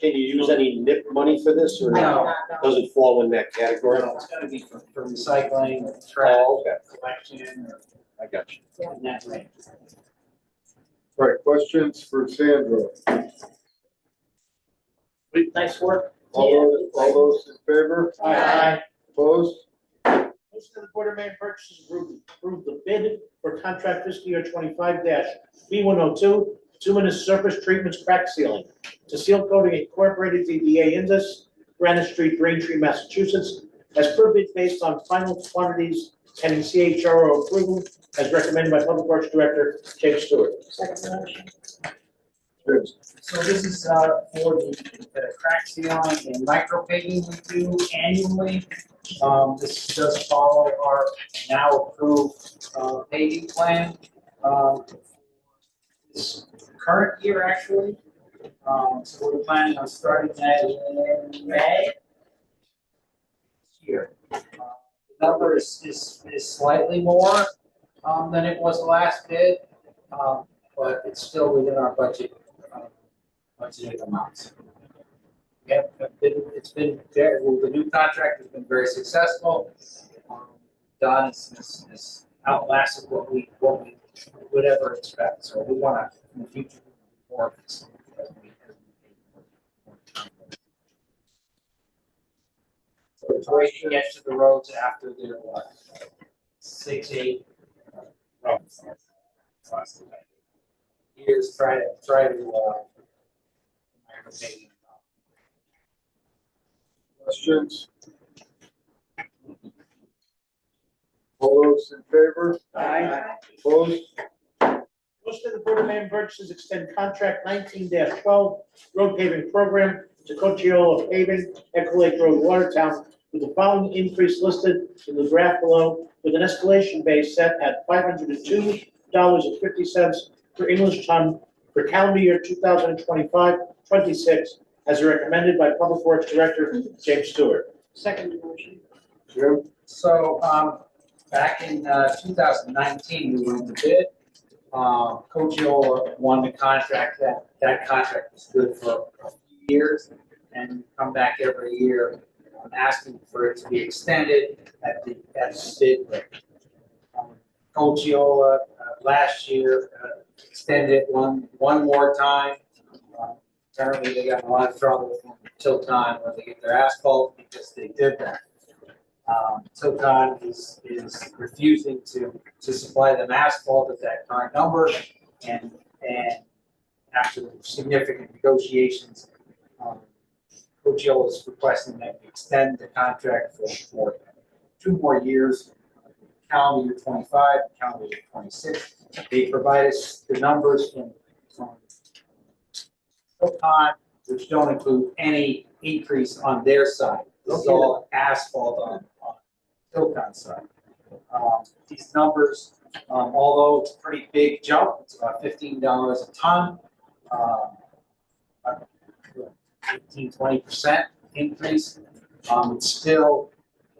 you use any NIP money for this, or I do not know. does it fall in that category? No, it's gotta be for recycling, trash, Oh, okay, collection, or I got you. in that way. All right, questions for Sandra? Nice work. All those in favor? Aye. Opposed? Motion of the Board of Mayor Purchase approve the bid for contract fiscal year 25-B102, bituminous surface treatments crack sealing to Seal Coating Incorporated DBA Indus, Granite Street, Braintree, Massachusetts, as per bid based on final quantities pending CHRO approval, as recommended by Public Works Director James Stewart. Second motion. So this is for the crack sealing and micro paving we do annually. This does follow our now approved paving plan. This current year actually. So we're planning on starting that in May. This year. The number is slightly more than it was the last bid, but it's still within our budgeted amounts. It's been very, well, the new contract has been very successful. Don has outlasted what we would ever expect, so we wanna, in the future, do more of this. So it's waiting to get to the roads after they're what, 6, 8 years, try to Questions? All those in favor? Aye. Opposed? Motion of the Board of Mayor Purchases extend contract 19-12 road paving program to Cochiola Paving, Echo Lake Road, Watertown, with the following increase listed in the graph below, with an escalation base set at $502.50 per English ton for calendar year 2025-26, as recommended by Public Works Director James Stewart. Second motion. Jim? So, back in 2019, we went to bid. Cochiola won the contract. That contract was good for a few years, and come back every year asking for it to be extended at the bid rate. Cochiola last year extended one more time. Apparently, they got in a lot of trouble from Tilcon when they get their asphalt because they did that. Tilcon is refusing to supply them asphalt at that current number, and after significant negotiations, Cochiola is requesting that we extend the contract for 2 more years, calendar year 25, calendar year 26. They provide us the numbers from Tilcon, which don't include any increase on their side. This is all asphalt on Tilcon's side. These numbers Although it's a pretty big jump, it's about $15 a ton. 15-20% increase. It's still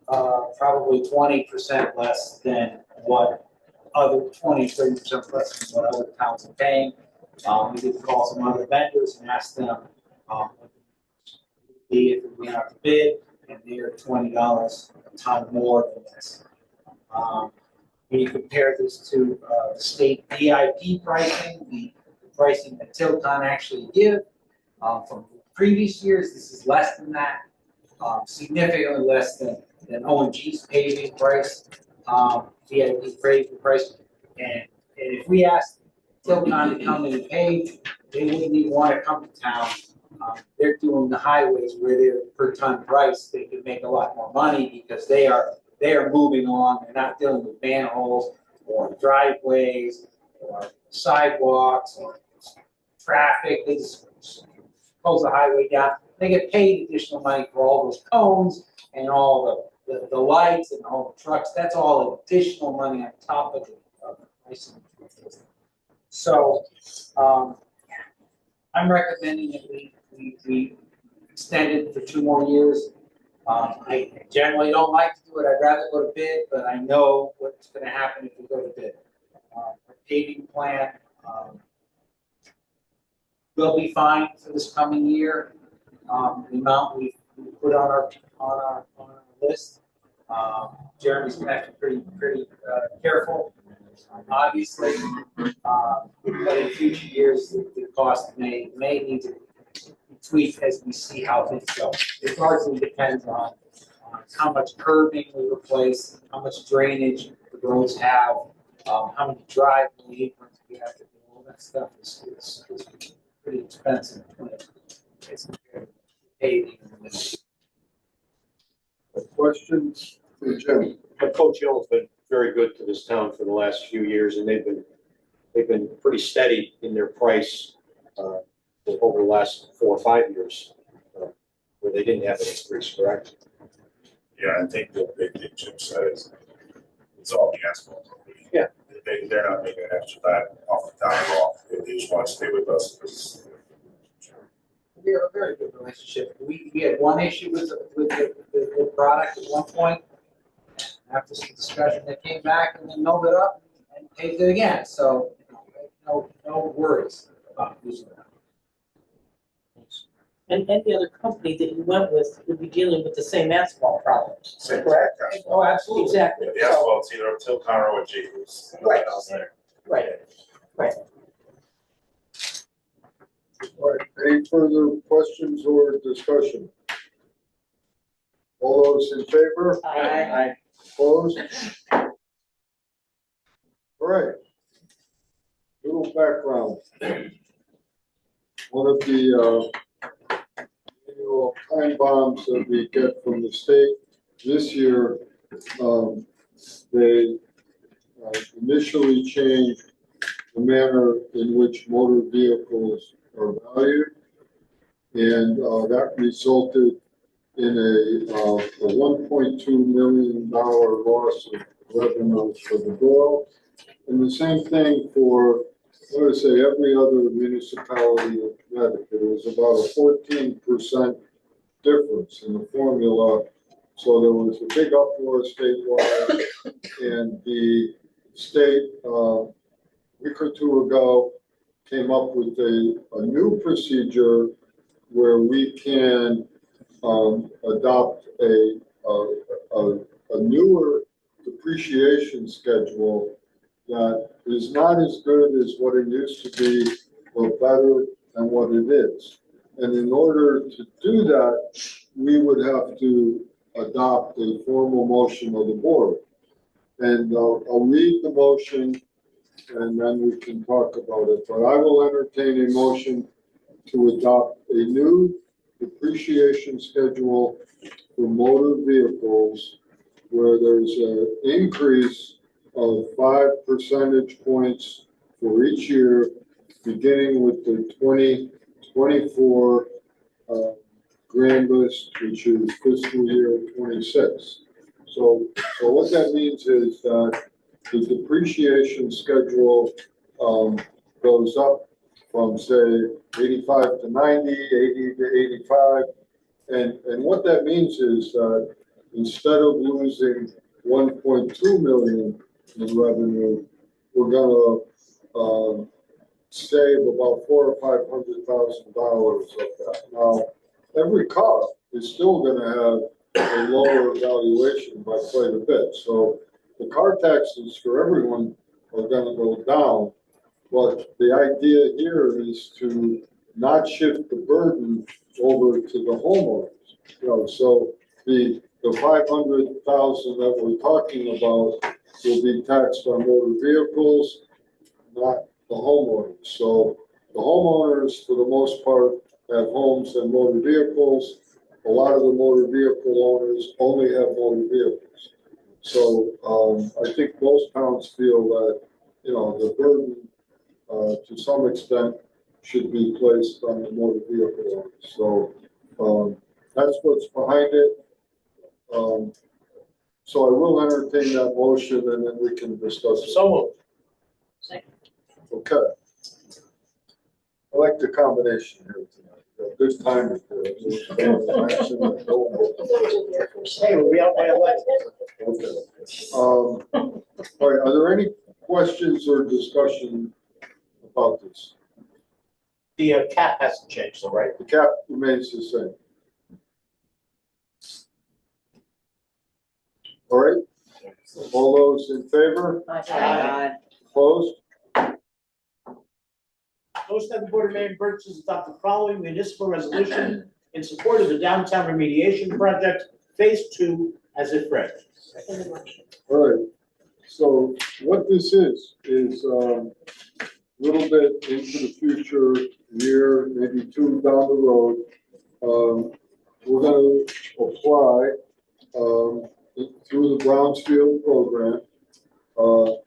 probably 20% less than what other 20-30% less than what other towns are paying. We did call some other vendors and ask them if we went out to bid, and they're $20 a ton more than this. When you compare this to the state VIP pricing, the pricing that Tilcon actually give from previous years, this is less than that, significantly less than ONG's paving price, VIP paving price. And if we asked Tilcon to come in and pave, they wouldn't even want to come to town. They're doing the highways where they're per ton price, they could make a lot more money because they are moving along. They're not dealing with manholes or driveways or sidewalks or traffic. They just close the highway down. They get paid additional money for all those cones and all the lights and all the trucks. That's all additional money on top of the pricing. So I'm recommending that we extend it for 2 more years. I generally don't like to do it. I'd rather go to bid, but I know what's going to happen if we go to bid. The paving plan will be fine for this coming year. The amount we put on our list. Jeremy's going to have to be pretty careful, obviously. But in future years, the cost may need to tweak as we see how things go. It largely depends on how much curbing we replace, how much drainage the roads have, how many driveway aprons we have to do. All that stuff is pretty expensive when it's paving. Questions for Jim? Coach Hill's been very good to this town for the last few years, and they've been pretty steady in their price over the last 4 or 5 years, where they didn't have an increase, correct? Yeah, I think the big thing Jim said is it's all the asphalt. Yeah. They're not making an extra dime off the dime off. They just want to stay with us. We have a very good relationship. We had one issue with the product at one point. After some discussion, they came back and then milled it up and paved it again. So no worries about using that. And any other company that you went with would be dealing with the same asphalt problems. Same Correct? exact Oh, absolutely. Exactly. The asphalt's either Tilcon or OG. Right. There. Right. All right, any further questions or discussion? All those in favor? Aye. Opposed? All right. Little background. One of the annual time bombs that we get from the state this year, they initially changed the manner in which motor vehicles are valued, and that resulted in a $1.2 million loss of revenue for the borough. And the same thing for, I would say, every other municipality in Connecticut. It was about a 14% difference in the formula. So there was a big uproar statewide, and the state, a week or 2 ago, came up with a new procedure where we can adopt a newer depreciation schedule that is not as good as what it used to be, but better than what it is. And in order to do that, we would have to adopt a formal motion of the board. And I'll read the motion and then we can talk about it. But I will entertain a motion to adopt a new depreciation schedule for motor vehicles where there's an increase of 5 percentage points for each year, beginning with the 2024 grand list, which is fiscal year 26. So what that means is that the depreciation schedule, goes up from, say, 85 to 90, 80 to 85. And what that means is that instead of losing 1.2 million in revenue, we're gonna, save about $400,000 or $500,000 of that. Now, every car is still gonna have a lower valuation by quite a bit. So the car taxes for everyone are gonna go down. But the idea here is to not shift the burden over to the homeowners. You know, so the 500,000 that we're talking about will be taxed on motor vehicles, not the homeowners. So the homeowners, for the most part, have homes and motor vehicles. A lot of the motor vehicle owners only have motor vehicles. So I think most towns feel that, you know, the burden to some extent should be placed on the motor vehicle owners. So that's what's behind it. So I will entertain that motion and then we can discuss it. So moved. Second. Okay. I like the combination here tonight. Good timing. Hey, we'll be out by 11. Okay. All right, are there any questions or discussion about this? The cap hasn't changed, though, right? The cap remains the same. All right, all those in favor? Aye. Opposed? Motion that the Board of Mayor and Burgess adopt the following municipal resolution in support of the downtown remediation project, Phase 2, as if read. All right, so what this is a little bit into the future, year, maybe two down the road. We're gonna apply through the Brownsfield program for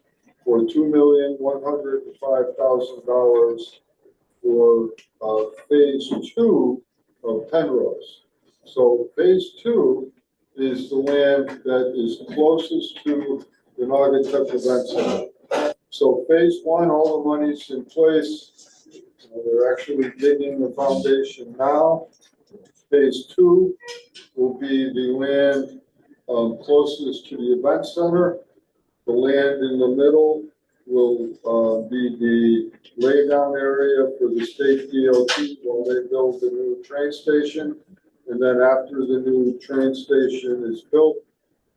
$2,105,000 for phase 2 of Penrose. So phase 2 is the land that is closest to the Naugatuck Event Center. So phase 1, all the money's in place. They're actually digging the foundation now. Phase 2 will be the land closest to the event center. The land in the middle will be the laydown area for the state DOT while they build the new train station. And then after the new train station is built,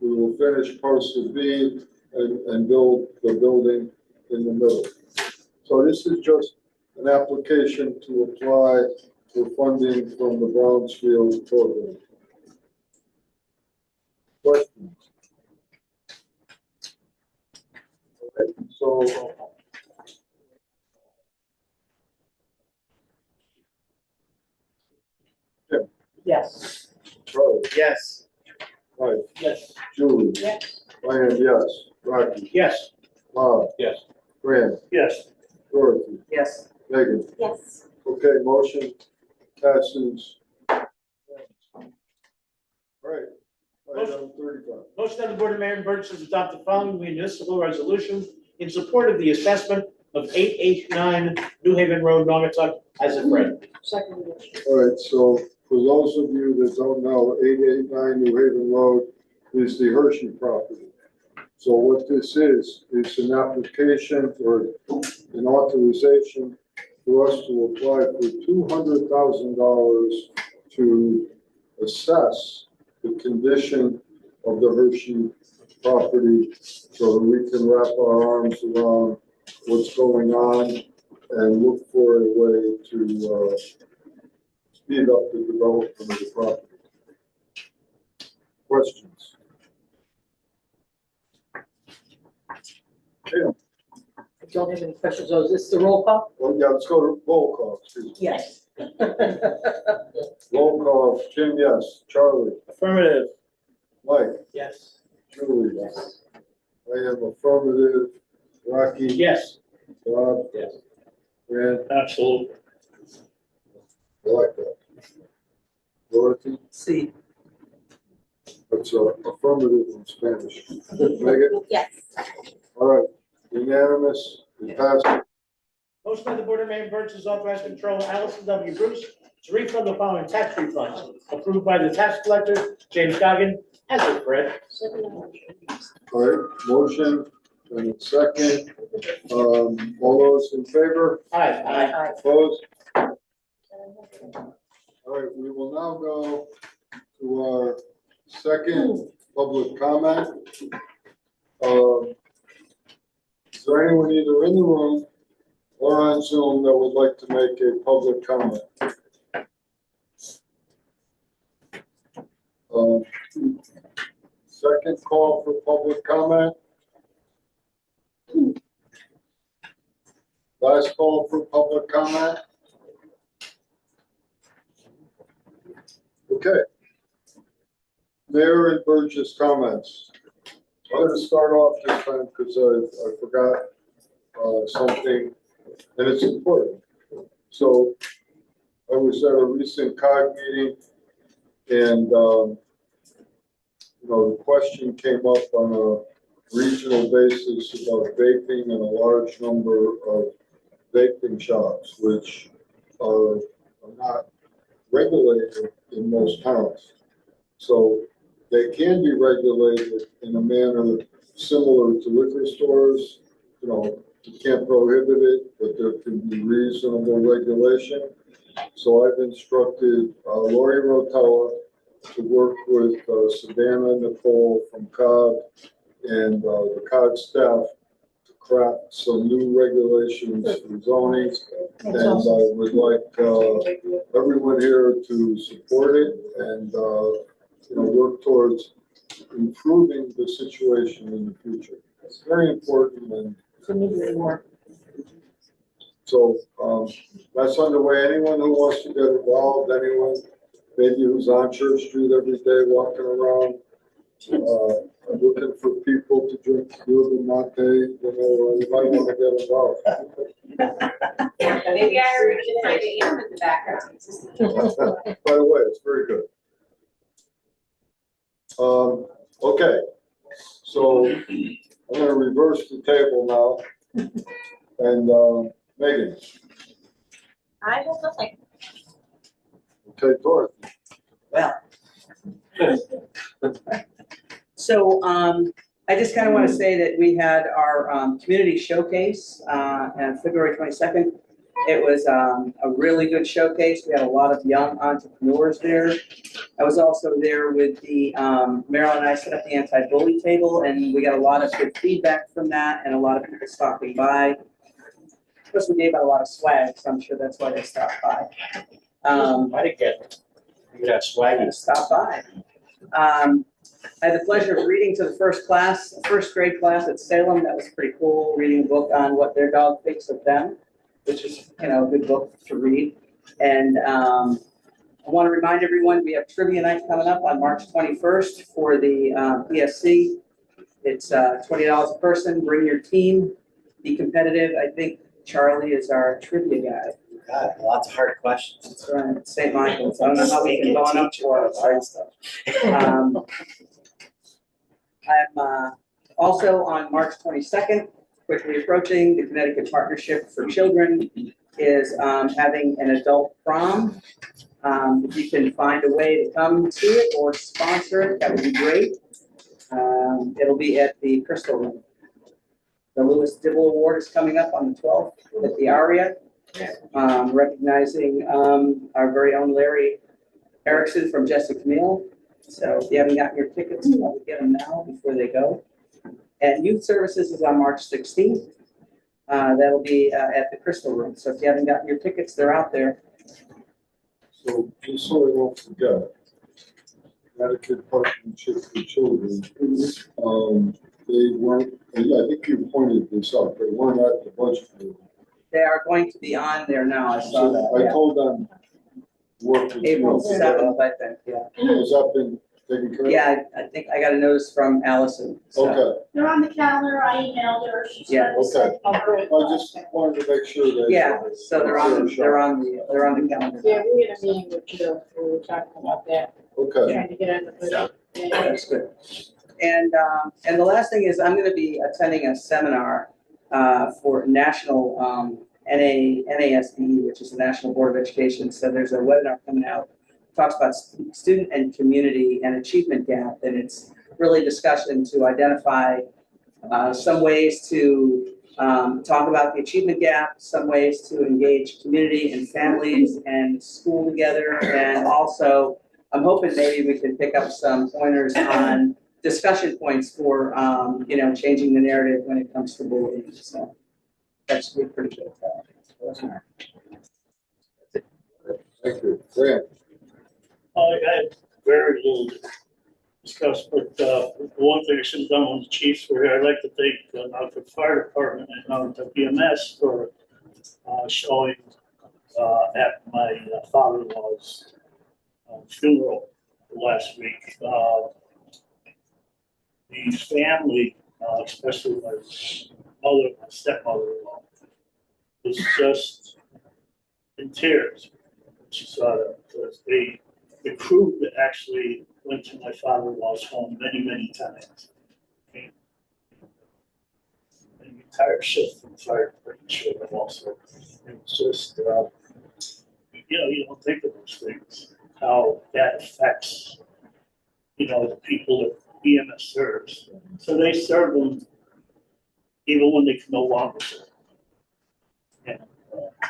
we will finish parcel B and build the building in the middle. So this is just an application to apply for funding from the Brownsfield program. Questions? Okay, so Tim. Yes. Charlie. Yes. Mike. Yes. Julie. Yes. Diane, yes. Rocky. Yes. Bob. Yes. Fran. Yes. Dorothy. Yes. Megan. Yes. Okay, motion passes. All right. Item 35. Motion that the Board of Mayor and Burgess adopt the following municipal resolution in support of the assessment of 889 New Haven Road, Naugatuck, as if read. Second. All right, so for those of you that don't know, 889 New Haven Road is the Hershey property. So what this is an application or an authorization for us to apply for $200,000 to assess the condition of the Hershey property so that we can wrap our arms around what's going on and look for a way to speed up the development of the property. Questions? Yeah. I don't have any questions. Oh, is this the roll call? Well, yeah, let's go to roll call, excuse me. Yes. Roll call, Jim, yes. Charlie? Affirmative. Mike? Yes. Julie? Yes. I am affirmative. Rocky? Yes. Bob? Yes. Fran? Absolutely. I like that. Dorothy? See. That's affirmative in Spanish. Megan? Yes. All right, unanimous, it passed. Motion by the Board of Mayor and Burgess authorized Controller Allison W. Bruce to refund the following tax refunds approved by the tax collector, James Goggin, as read. All right, motion and a second. All those in favor? Aye. Opposed? All right, we will now go to our second public comment. Is there anyone either in the room or on Zoom that would like to make a public comment? Second call for public comment. Last call for public comment. Okay. Mayor and Burgess comments. I'm going to start off this time because I forgot something, and it's important. So I was at a recent COG meeting, and the question came up on a regional basis about vaping and a large number of vaping shops, which are not regulated in most towns. So they can be regulated in a manner similar to liquor stores. You can't prohibit it, but there can be reasonable regulation. So I've instructed Lori Rotella to work with Savannah Nicole from COG and the COG staff to craft some new regulations for zoning. And I would like everyone here to support it and work towards improving the situation in the future. It's very important, and so that's underway. Anyone who wants to get involved, anyone maybe who's on Church Street every day walking around, I'm looking for people to drink urban mate, you might want to get involved. Maybe I already find it in the background. By the way, it's very good. Okay, so I'm going to reverse the table now. And Megan. I have nothing. Okay, Dorothy. Well. So I just kind of want to say that we had our community showcase on February 22nd. It was a really good showcase. We had a lot of young entrepreneurs there. I was also there with the, Marilyn and I set up the anti-bully table, and we got a lot of good feedback from that and a lot of people stopping by. Plus, we gave out a lot of swag, so I'm sure that's why they stopped by. I didn't get you got swaggy. Stop by. I had the pleasure of reading to the first grade class at Salem. That was pretty cool, reading a book on what their dog thinks of them, which is, a good book to read. And I want to remind everyone, we have trivia night coming up on March 21st for the PSC. It's $20 a person. Bring your team. Be competitive. I think Charlie is our trivia guy. God, lots of hard questions. That's right. St. Michael's. I don't know how we can go on up for it. Hard stuff. I'm also on March 22nd, quickly approaching, the Connecticut Partnership for Children is having an adult prom. If you can find a way to come to it or sponsor it, that would be great. It'll be at the Crystal Room. The Lewis Dibble Award is coming up on the 12th at the Aria, recognizing our very own Larry Erickson from Jessica Camille. So if you haven't gotten your tickets, probably get them now before they go. And Youth Services is on March 16th. That'll be at the Crystal Room. So if you haven't gotten your tickets, they're out there. So just so I don't forget, Connecticut Partnership for Children, they weren't, I think you pointed this out, they weren't at the budget meeting. They are going to be on there now. I saw So that. I told them, work with April you. 7th, I think, yeah. Has that been taken care of? Yeah, I think I got a notice from Allison. So. Okay, They're on the calendar, I emailed her, she's Yeah, trying to okay. I just wanted to make sure that. Yeah, so they're on the calendar. Yeah, we had a meeting with Joe, we were talking about that, Okay. trying to get on the budget. That's good. And the last thing is I'm going to be attending a seminar for national NASBE, which is the National Board of Education. So there's a webinar coming out, talks about student and community and achievement gap, and it's really discussion to identify some ways to talk about the achievement gap, some ways to engage community and families and school together, and also I'm hoping maybe we can pick up some pointers on discussion points for changing the narrative when it comes to bullying. So that's pretty good. Thank you. Grant. I had very little to discuss, but one thing I should have done when the chiefs were here, I'd like to thank the Norfolk Fire Department and the BMS for showing at my father-in-law's funeral last week. The family, especially my mother, my stepmother-in-law, was just in tears when she saw that, because the crew that actually went to my father-in-law's home many times. The entire shift from fire department also. It was just, you don't think of those things, how that affects, the people that EMS serves. So they serve them even when they can no longer serve. And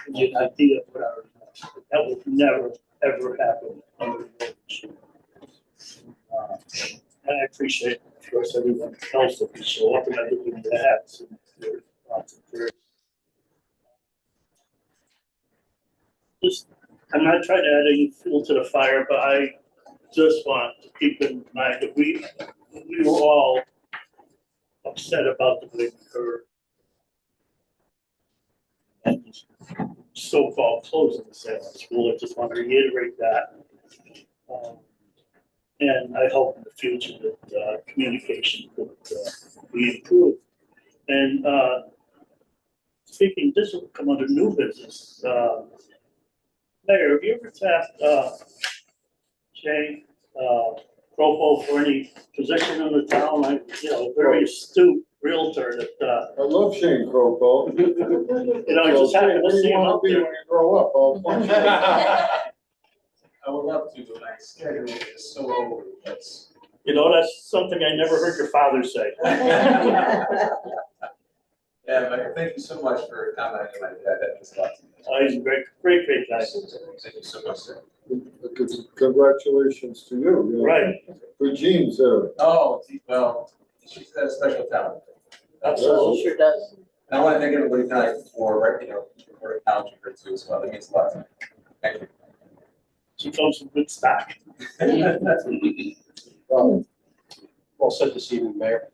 the idea of that would never, ever happen under the regime. And I appreciate, of course, everyone else that can show up and everything that happens. I'm not trying to add any fuel to the fire, but I just want to keep in mind that we were all upset about the big curve and so-called closing the Salem School. I just want to reiterate that. And I hope in the future that communication could be improved. And speaking, this will come under new business. Mayor, have you ever tapped Jay Propo for any position in the town? A very astute realtor that. I love Shane Propo. I just happened to see him up there. When you grow up, I would love to, but my schedule is so over. That's something I never heard your father say. Yeah, but thank you so much for commenting on my dad. That means a lot to me. He's a great guy. Thank you so much, sir. Congratulations to you. Right. Good genes there. Oh, well, she's got a special talent. Absolutely. Sure does. And I want to thank everybody tonight for acknowledging her too as well. That means a lot to me. Thank you. She comes from good stock. Well said this evening, Mayor.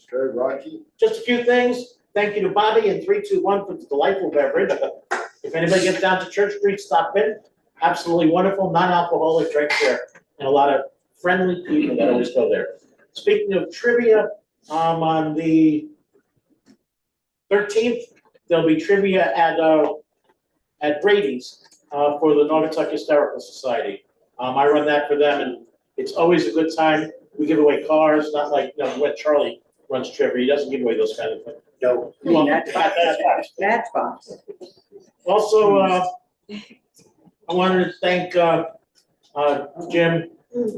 Very Rocky. Just a few things. Thank you to Bobby and 321 for the delightful beverage. If anybody gets down to Church Street, stop in. Absolutely wonderful, non-alcoholic drink there, and a lot of friendly people that always go there. Speaking of trivia, on the 13th, there'll be trivia at Brady's for the Naugatuck Hysterical Society. I run that for them, and it's always a good time. We give away cars, not like when Charlie runs trivia. He doesn't give away those kind of things. No. Matchbox. Also, I wanted to thank Jim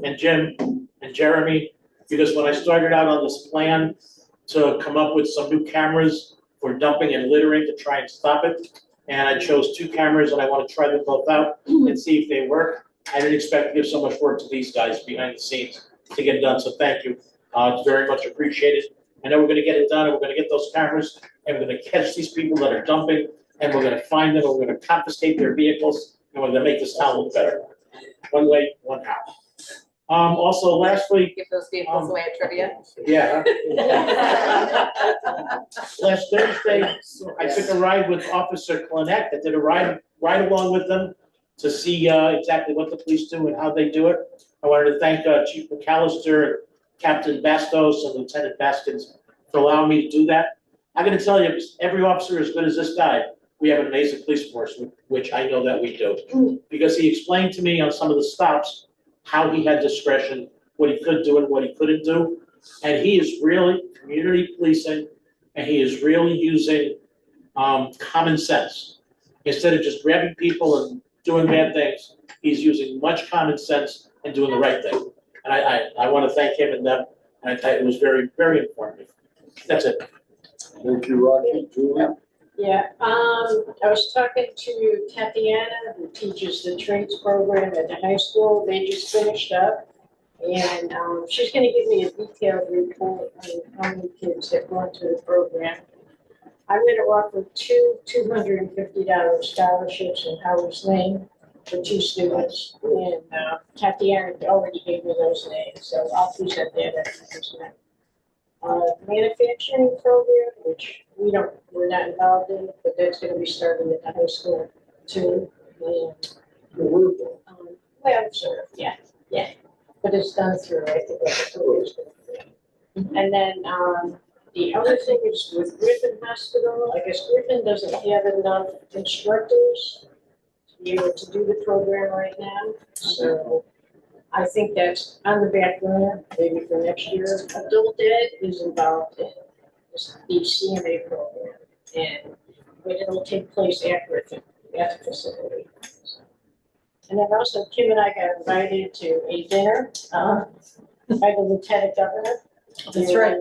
and Jeremy, because when I started out on this plan to come up with some new cameras for dumping and littering to try and stop it, and I chose 2 cameras and I want to try them both out and see if they work. I didn't expect to give so much work to these guys behind the scenes to get it done, so thank you. It's very much appreciated. I know we're going to get it done, and we're going to get those cameras, and we're going to catch these people that are dumping, and we're going to find them, and we're going to confiscate their vehicles, and we're going to make this town look better. One way, one how. Also, last week. Give those vehicles away at trivia. Yeah. Last Thursday, I took a ride with Officer Clinette. I did a ride along with them to see exactly what the police do and how they do it. I wanted to thank Chief McAllister, Captain Bastos, and Lieutenant Baskins for allowing me to do that. I'm going to tell you, every officer as good as this guy, we have an amazing police force, which I know that we do. Because he explained to me on some of the stops how he had discretion, what he could do and what he couldn't do. And he is really community policing, and he is really using common sense. Instead of just grabbing people and doing bad things, he's using much common sense and doing the right thing. And I want to thank him and them, and I thought it was very, very informative. That's it. Thank you, Rocky. Julie? Yeah, I was talking to Tatiana, who teaches the trades program at the high school. They just finished up. And, she's gonna give me a detailed report on how many kids have gone through the program. I'm gonna offer two $250 scholarships in Howard's Lane for 2 students. And, Tatiana already gave me those names, so I'll present that at the present. Manufacturing program, which we're not involved in, but that's gonna be starting at the high school too. And, well, sure, yeah, but it's done through, I think, that's always been. And then, the other thing is with Griffin Hospital, I guess Griffin doesn't have enough instructors to be able to do the program right now, so I think that's on the back burner, maybe for next year. Adult Ed is involved in the CMA program, and it'll take place at Griffin, at the facility. And then also Kim and I got invited to a dinner, by the Lieutenant Governor. That's right.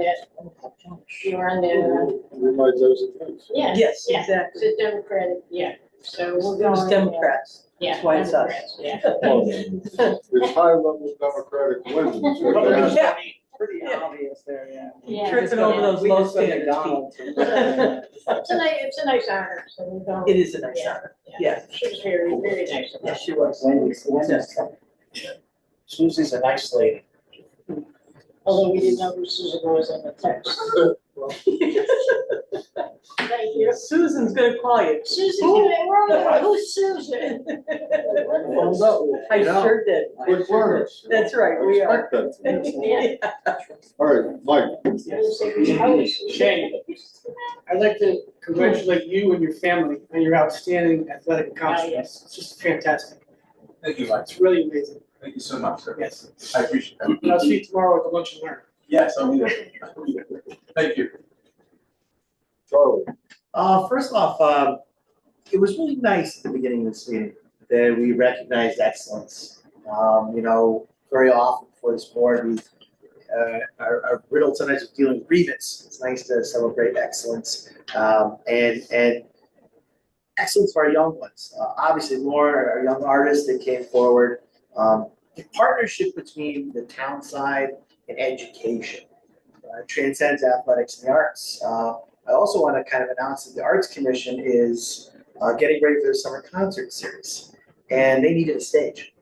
You were on the, We might designate. yeah. Yes, yeah, exactly. It's a Democratic, yeah, so we're It was going. Democrats. Yeah. That's why it's us. Democrats, yeah. It's high-level Democratic women. Yeah, pretty obvious there, yeah. Yeah. Tripping over those low standards. It's a nice honor, so we're going. It is a nice honor, yeah. She was very, very nice. Yes, she was. Susie's a nice lady. Although we didn't know who Susan was on the text. Thank you. Susan's gonna call you. Susan, we're on the, who's Susan? I sure did. Quick learners. That's right, we are. Expect that from you. Yeah. All right, Mike. Shane, I'd like to congratulate you and your family on your outstanding athletic accomplishments. It's just fantastic. Thank you, Mike. It's really amazing. Thank you so much, sir. Yes. I appreciate that. And I'll see you tomorrow at the lunch and learn. Yes, I'll be there. Thank you. Charlie. First off, it was really nice at the beginning of this meeting that we recognized excellence. Very often for this board, we are riddled sometimes with dealing with grievance. It's nice to celebrate excellence and excellence for our young ones. Obviously, Lauren, our young artist that came forward. The partnership between the town side and education transcends athletics and the arts. I also want to kind of announce that the Arts Commission is getting ready for their summer concert series, and they needed a stage.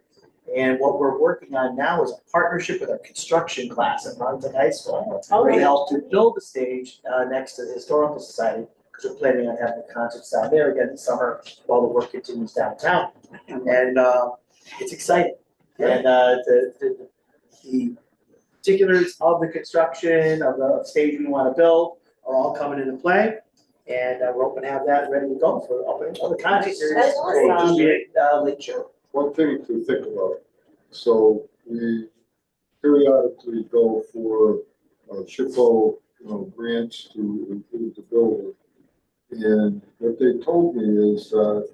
And what we're working on now is a partnership with our construction class at Montauk High School. Okay. To help to build the stage next to the Historical Society, because we're planning on having the concerts down there again this summer while the work continues downtown. And it's exciting. And the particulars of the construction of the stage we want to build are all coming into play, and we're hoping to have that ready to go for opening of the concert series. That's awesome. Late June. One thing to think about. So we periodically go for SHPO, grants to improve the building. And what they told me is that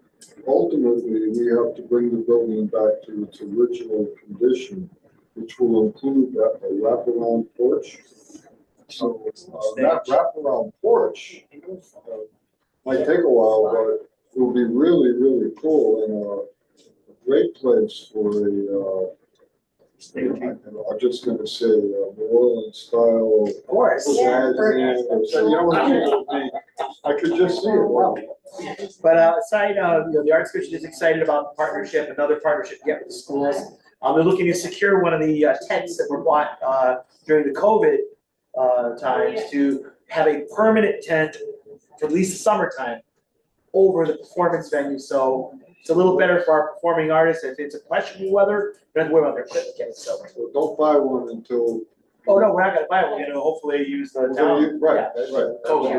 ultimately we have to bring the building back to its original condition, which will include a wraparound porch. So that wraparound porch might take a while, but it will be really, really cool and a great place for I'm just going to say New Orleans style. Of course. I could just see it. Wow. But aside, the Arts Commission is excited about the partnership, another partnership yet with the schools. They're looking to secure one of the tents that were bought during the COVID times to have a permanent tent for at least the summertime over the performance venue. So it's a little better for our performing artists. If it's a questionable weather, we don't have to worry about their equipment getting soaked. So don't buy one until. Oh, no, we're not gonna buy one. We're gonna hopefully use the town. Right, Yeah. right. COVID.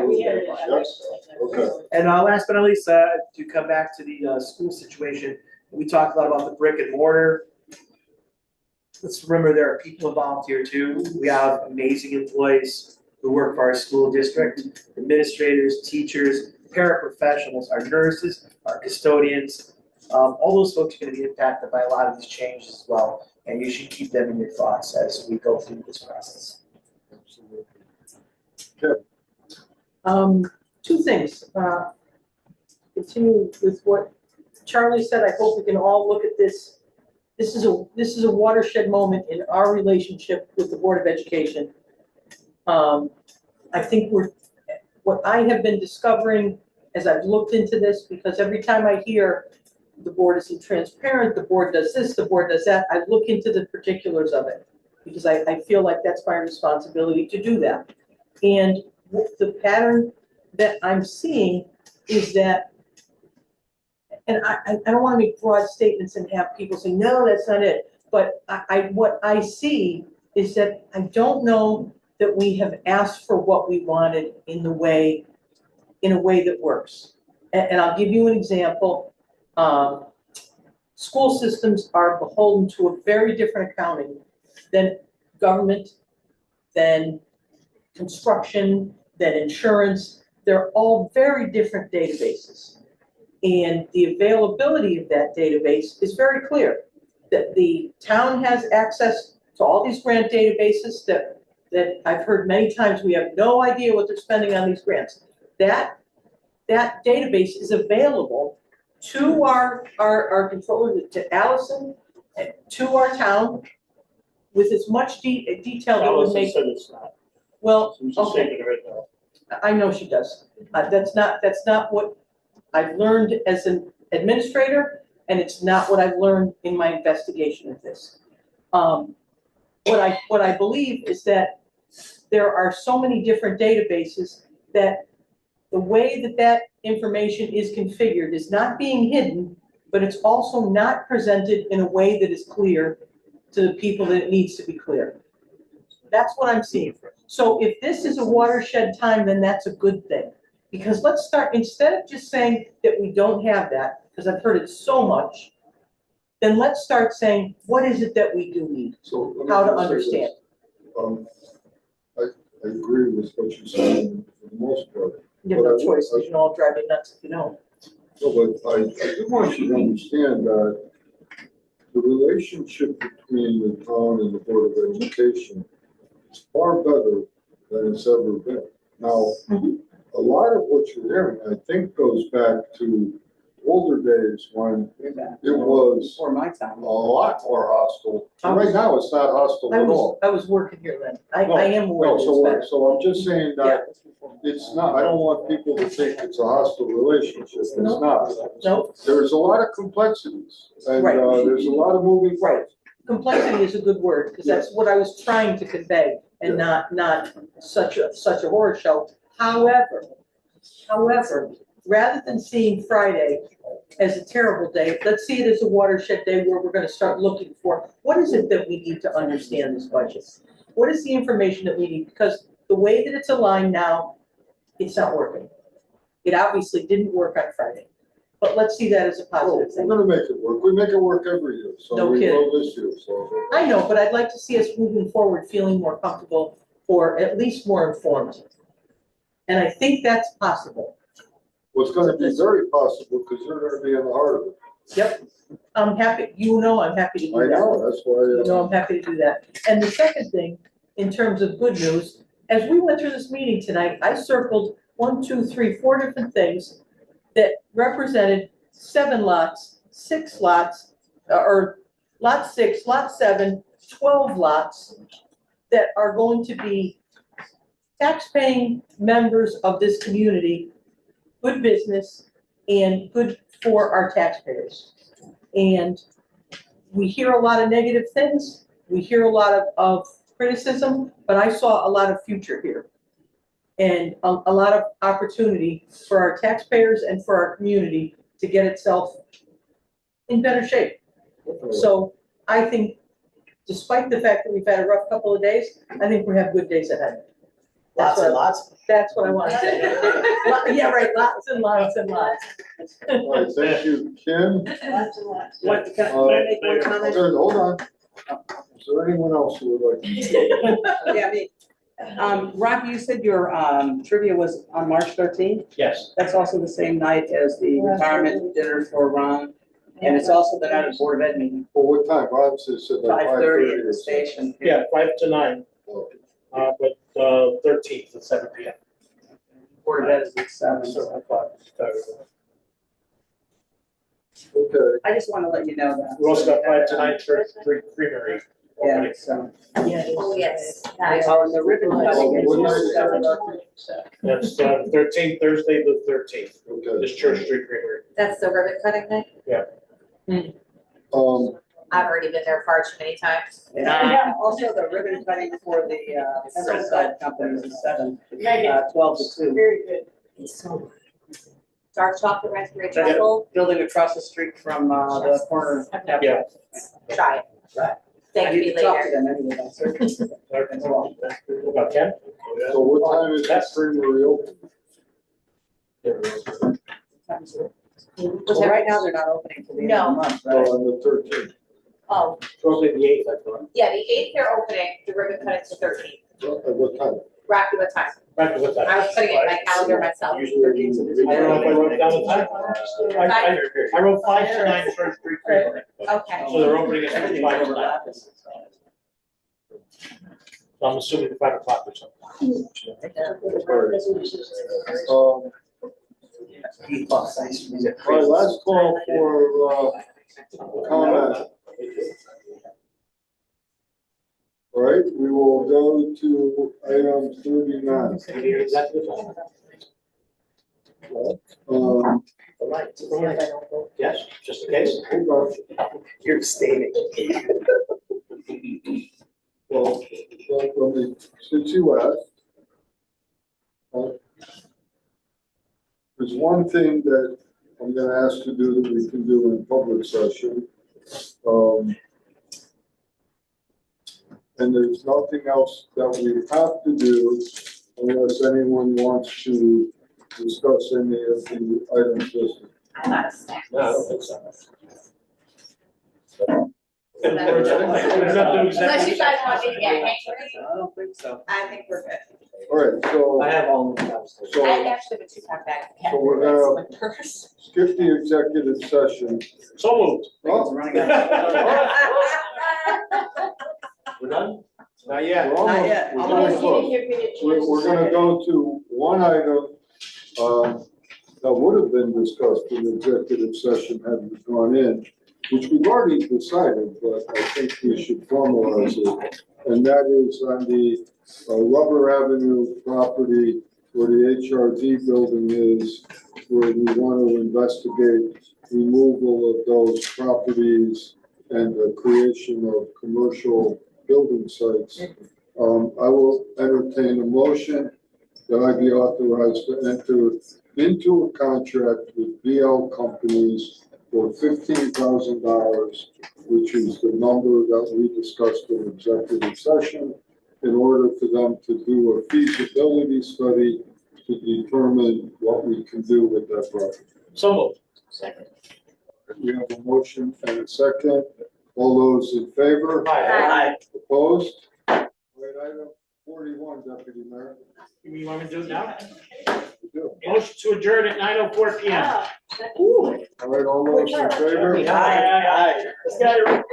Okay. And last but not least, to come back to the school situation, we talked a lot about the brick and mortar. let's remember there are people involved here too. We have amazing employees who work for our school district, administrators, teachers, paraprofessionals, our nurses, our custodians. All those folks are gonna be impacted by a lot of these changes as well, and you should keep them in your thoughts as we go through this process. Two things, continue with what Charlie said, I hope we can all look at this. This is a watershed moment in our relationship with the Board of Education. I think what I have been discovering as I've looked into this, because every time I hear the board isn't transparent, the board does this, the board does that, I look into the particulars of it, because I feel like that's my responsibility to do that. And the pattern that I'm seeing is that, and I don't want to make broad statements and have people say, no, that's not it. But what I see is that I don't know that we have asked for what we wanted in a way that works. And I'll give you an example. School systems are beholden to a very different accounting than government, than construction, than insurance. They're all very different databases. And the availability of that database is very clear. That the town has access to all these grant databases that I've heard many times, we have no idea what they're spending on these grants. That database is available to our controller, to Allison, to our town, with as much detail that would make. Allison said it's not. Well, She's just okay. saying it right now. I know she does. That's not what I've learned as an administrator, and it's not what I've learned in my investigation of this. What I believe is that there are so many different databases that the way that information is configured is not being hidden, but it's also not presented in a way that is clear to the people that it needs to be clear. That's what I'm seeing. So if this is a watershed time, then that's a good thing. Because let's start, instead of just saying that we don't have that, because I've heard it so much, then let's start saying, what is it that we do need? So let me How to just say understand. this. I agree with what you're saying for the most part. You have no choice, because you all drive me nuts if you don't. No, but I do want you to understand that the relationship between the town and the Board of Education is far better than it's ever been. Now, a lot of what you're hearing, I think, goes back to older days when it was Before my time. a lot more hostile. Right now, it's not hostile at all. I was working here then. I No, am aware no, of this better. so I'm just saying that it's not, I don't want people to think it's a hostile relationship. It's not. No. There's a lot of complexities and Right. There's a lot of moving parts. Complexity is a good word, because that's what I was trying to convey, and not such a horror show. However, rather than seeing Friday as a terrible day, let's see it as a watershed day where we're gonna start looking for, what is it that we need to understand this budget? What is the information that we need? Because the way that it's aligned now, it's not working. It obviously didn't work on Friday, but let's see that as a positive We're thing. gonna make it work. We make it work every year, so No we kidding. will this year, so. I know, but I'd like to see us moving forward, feeling more comfortable, or at least more informed. And I think that's possible. What's gonna be very possible, because you're gonna be in the heart of it. Yep, I'm happy, I'm happy to do that. I know, that's why. You know, I'm happy to do that. And the second thing, in terms of good news, as we went through this meeting tonight, I circled 1, 2, 3, 4 different things that represented 7 lots, 6 lots, or lot 6, lot 7, 12 lots that are going to be tax-paying members of this community, good business, and good for our taxpayers. And we hear a lot of negative things, we hear a lot of criticism, but I saw a lot of future here. And a lot of opportunity for our taxpayers and for our community to get itself in better shape. So I think, despite the fact that we've had a rough couple of days, I think we have good days ahead. Lots and lots. That's what I want to say. Yeah, right, lots and lots and lots. All right, thank you, Kim. Lots and lots. Hold on. Is there anyone else who would like to? Yeah, me. Rocky, you said your trivia was on March 13th? Yes. That's also the same night as the retirement dinner for Ron, and it's also the night of Board of Ed meeting. Well, what time? Bob said that 5:30 at the station. Yeah, 5 to 9. But 13th at 7 p.m. Board of Ed is at 7. Okay. I just want to let you know that. We also got 5 to 9 church creamery. Yeah, so. Oh, yes. Oh, the ribbon cutting is 7. That's 13th, Thursday the 13th. Okay. This Church Street Creamery. That's the ribbon cutting night? Yeah. I've already been there far too many times. And also the ribbon cutting for the Riverside company is 7, 12 to 2. Very good. It's so dark chocolate raspberry That's truffle. building across the street from the corner. Yeah. Try it. Right. Thank I you need to talk to later. them anyway, that's it. About 10? So what time is that creamery open? Well, right now, they're not opening till the end of the month, right? On the 13th. Oh, Probably the 8th, I thought. yeah, the 8th they're opening, the ribbon cutting's the 13th. At what time? Rocky, what time? Right, what's that? I was putting it in my calendar myself. I don't know if I wrote down the time. I wrote 5 to 9 Church Street Creamery. Okay. So they're opening at Everything 5 to 9. overlaps. So I'm assuming 5 o'clock or something. All right, last call for comment. All right, we will go to item 39. Yes, just in case. You're stating. Well, let me, since you asked, there's one thing that I'm gonna ask to do that we can do in public session. And there's nothing else that we have to do unless anyone wants to discuss any of the items listed. I'm out of snacks. No, I don't think so. Unless you guys want me to get angry, I don't think so. I think we're good. All right, so. I have all of them downstairs. So- I actually have a 2-pound bag. So we're gonna My purse. skip the executive session. So moved. Oh, Running out. We're done? Not yet. we're almost- Not yet. we're Almost. almost close. We're gonna go to one item, that would have been discussed in the executive session had we gone in, which we've already decided, but I think we should formalize it. And that is on the Rubber Avenue property where the HRD building is, where we want to investigate removal of those properties and the creation of commercial building sites. I will entertain a motion that I be authorized to enter into a contract with BL Companies for $15,000, which is the number that we discussed in executive session, in order for them to do a feasibility study to determine what we can do with that property. So moved. Second. We have a motion and a second. All those in favor? Aye. Opposed? All right, item 41, Deputy Mayor. You want me to do it now? We do. Motion to adjourn at 9:04 p.m. All right, all those in favor? Aye. Let's get out of here.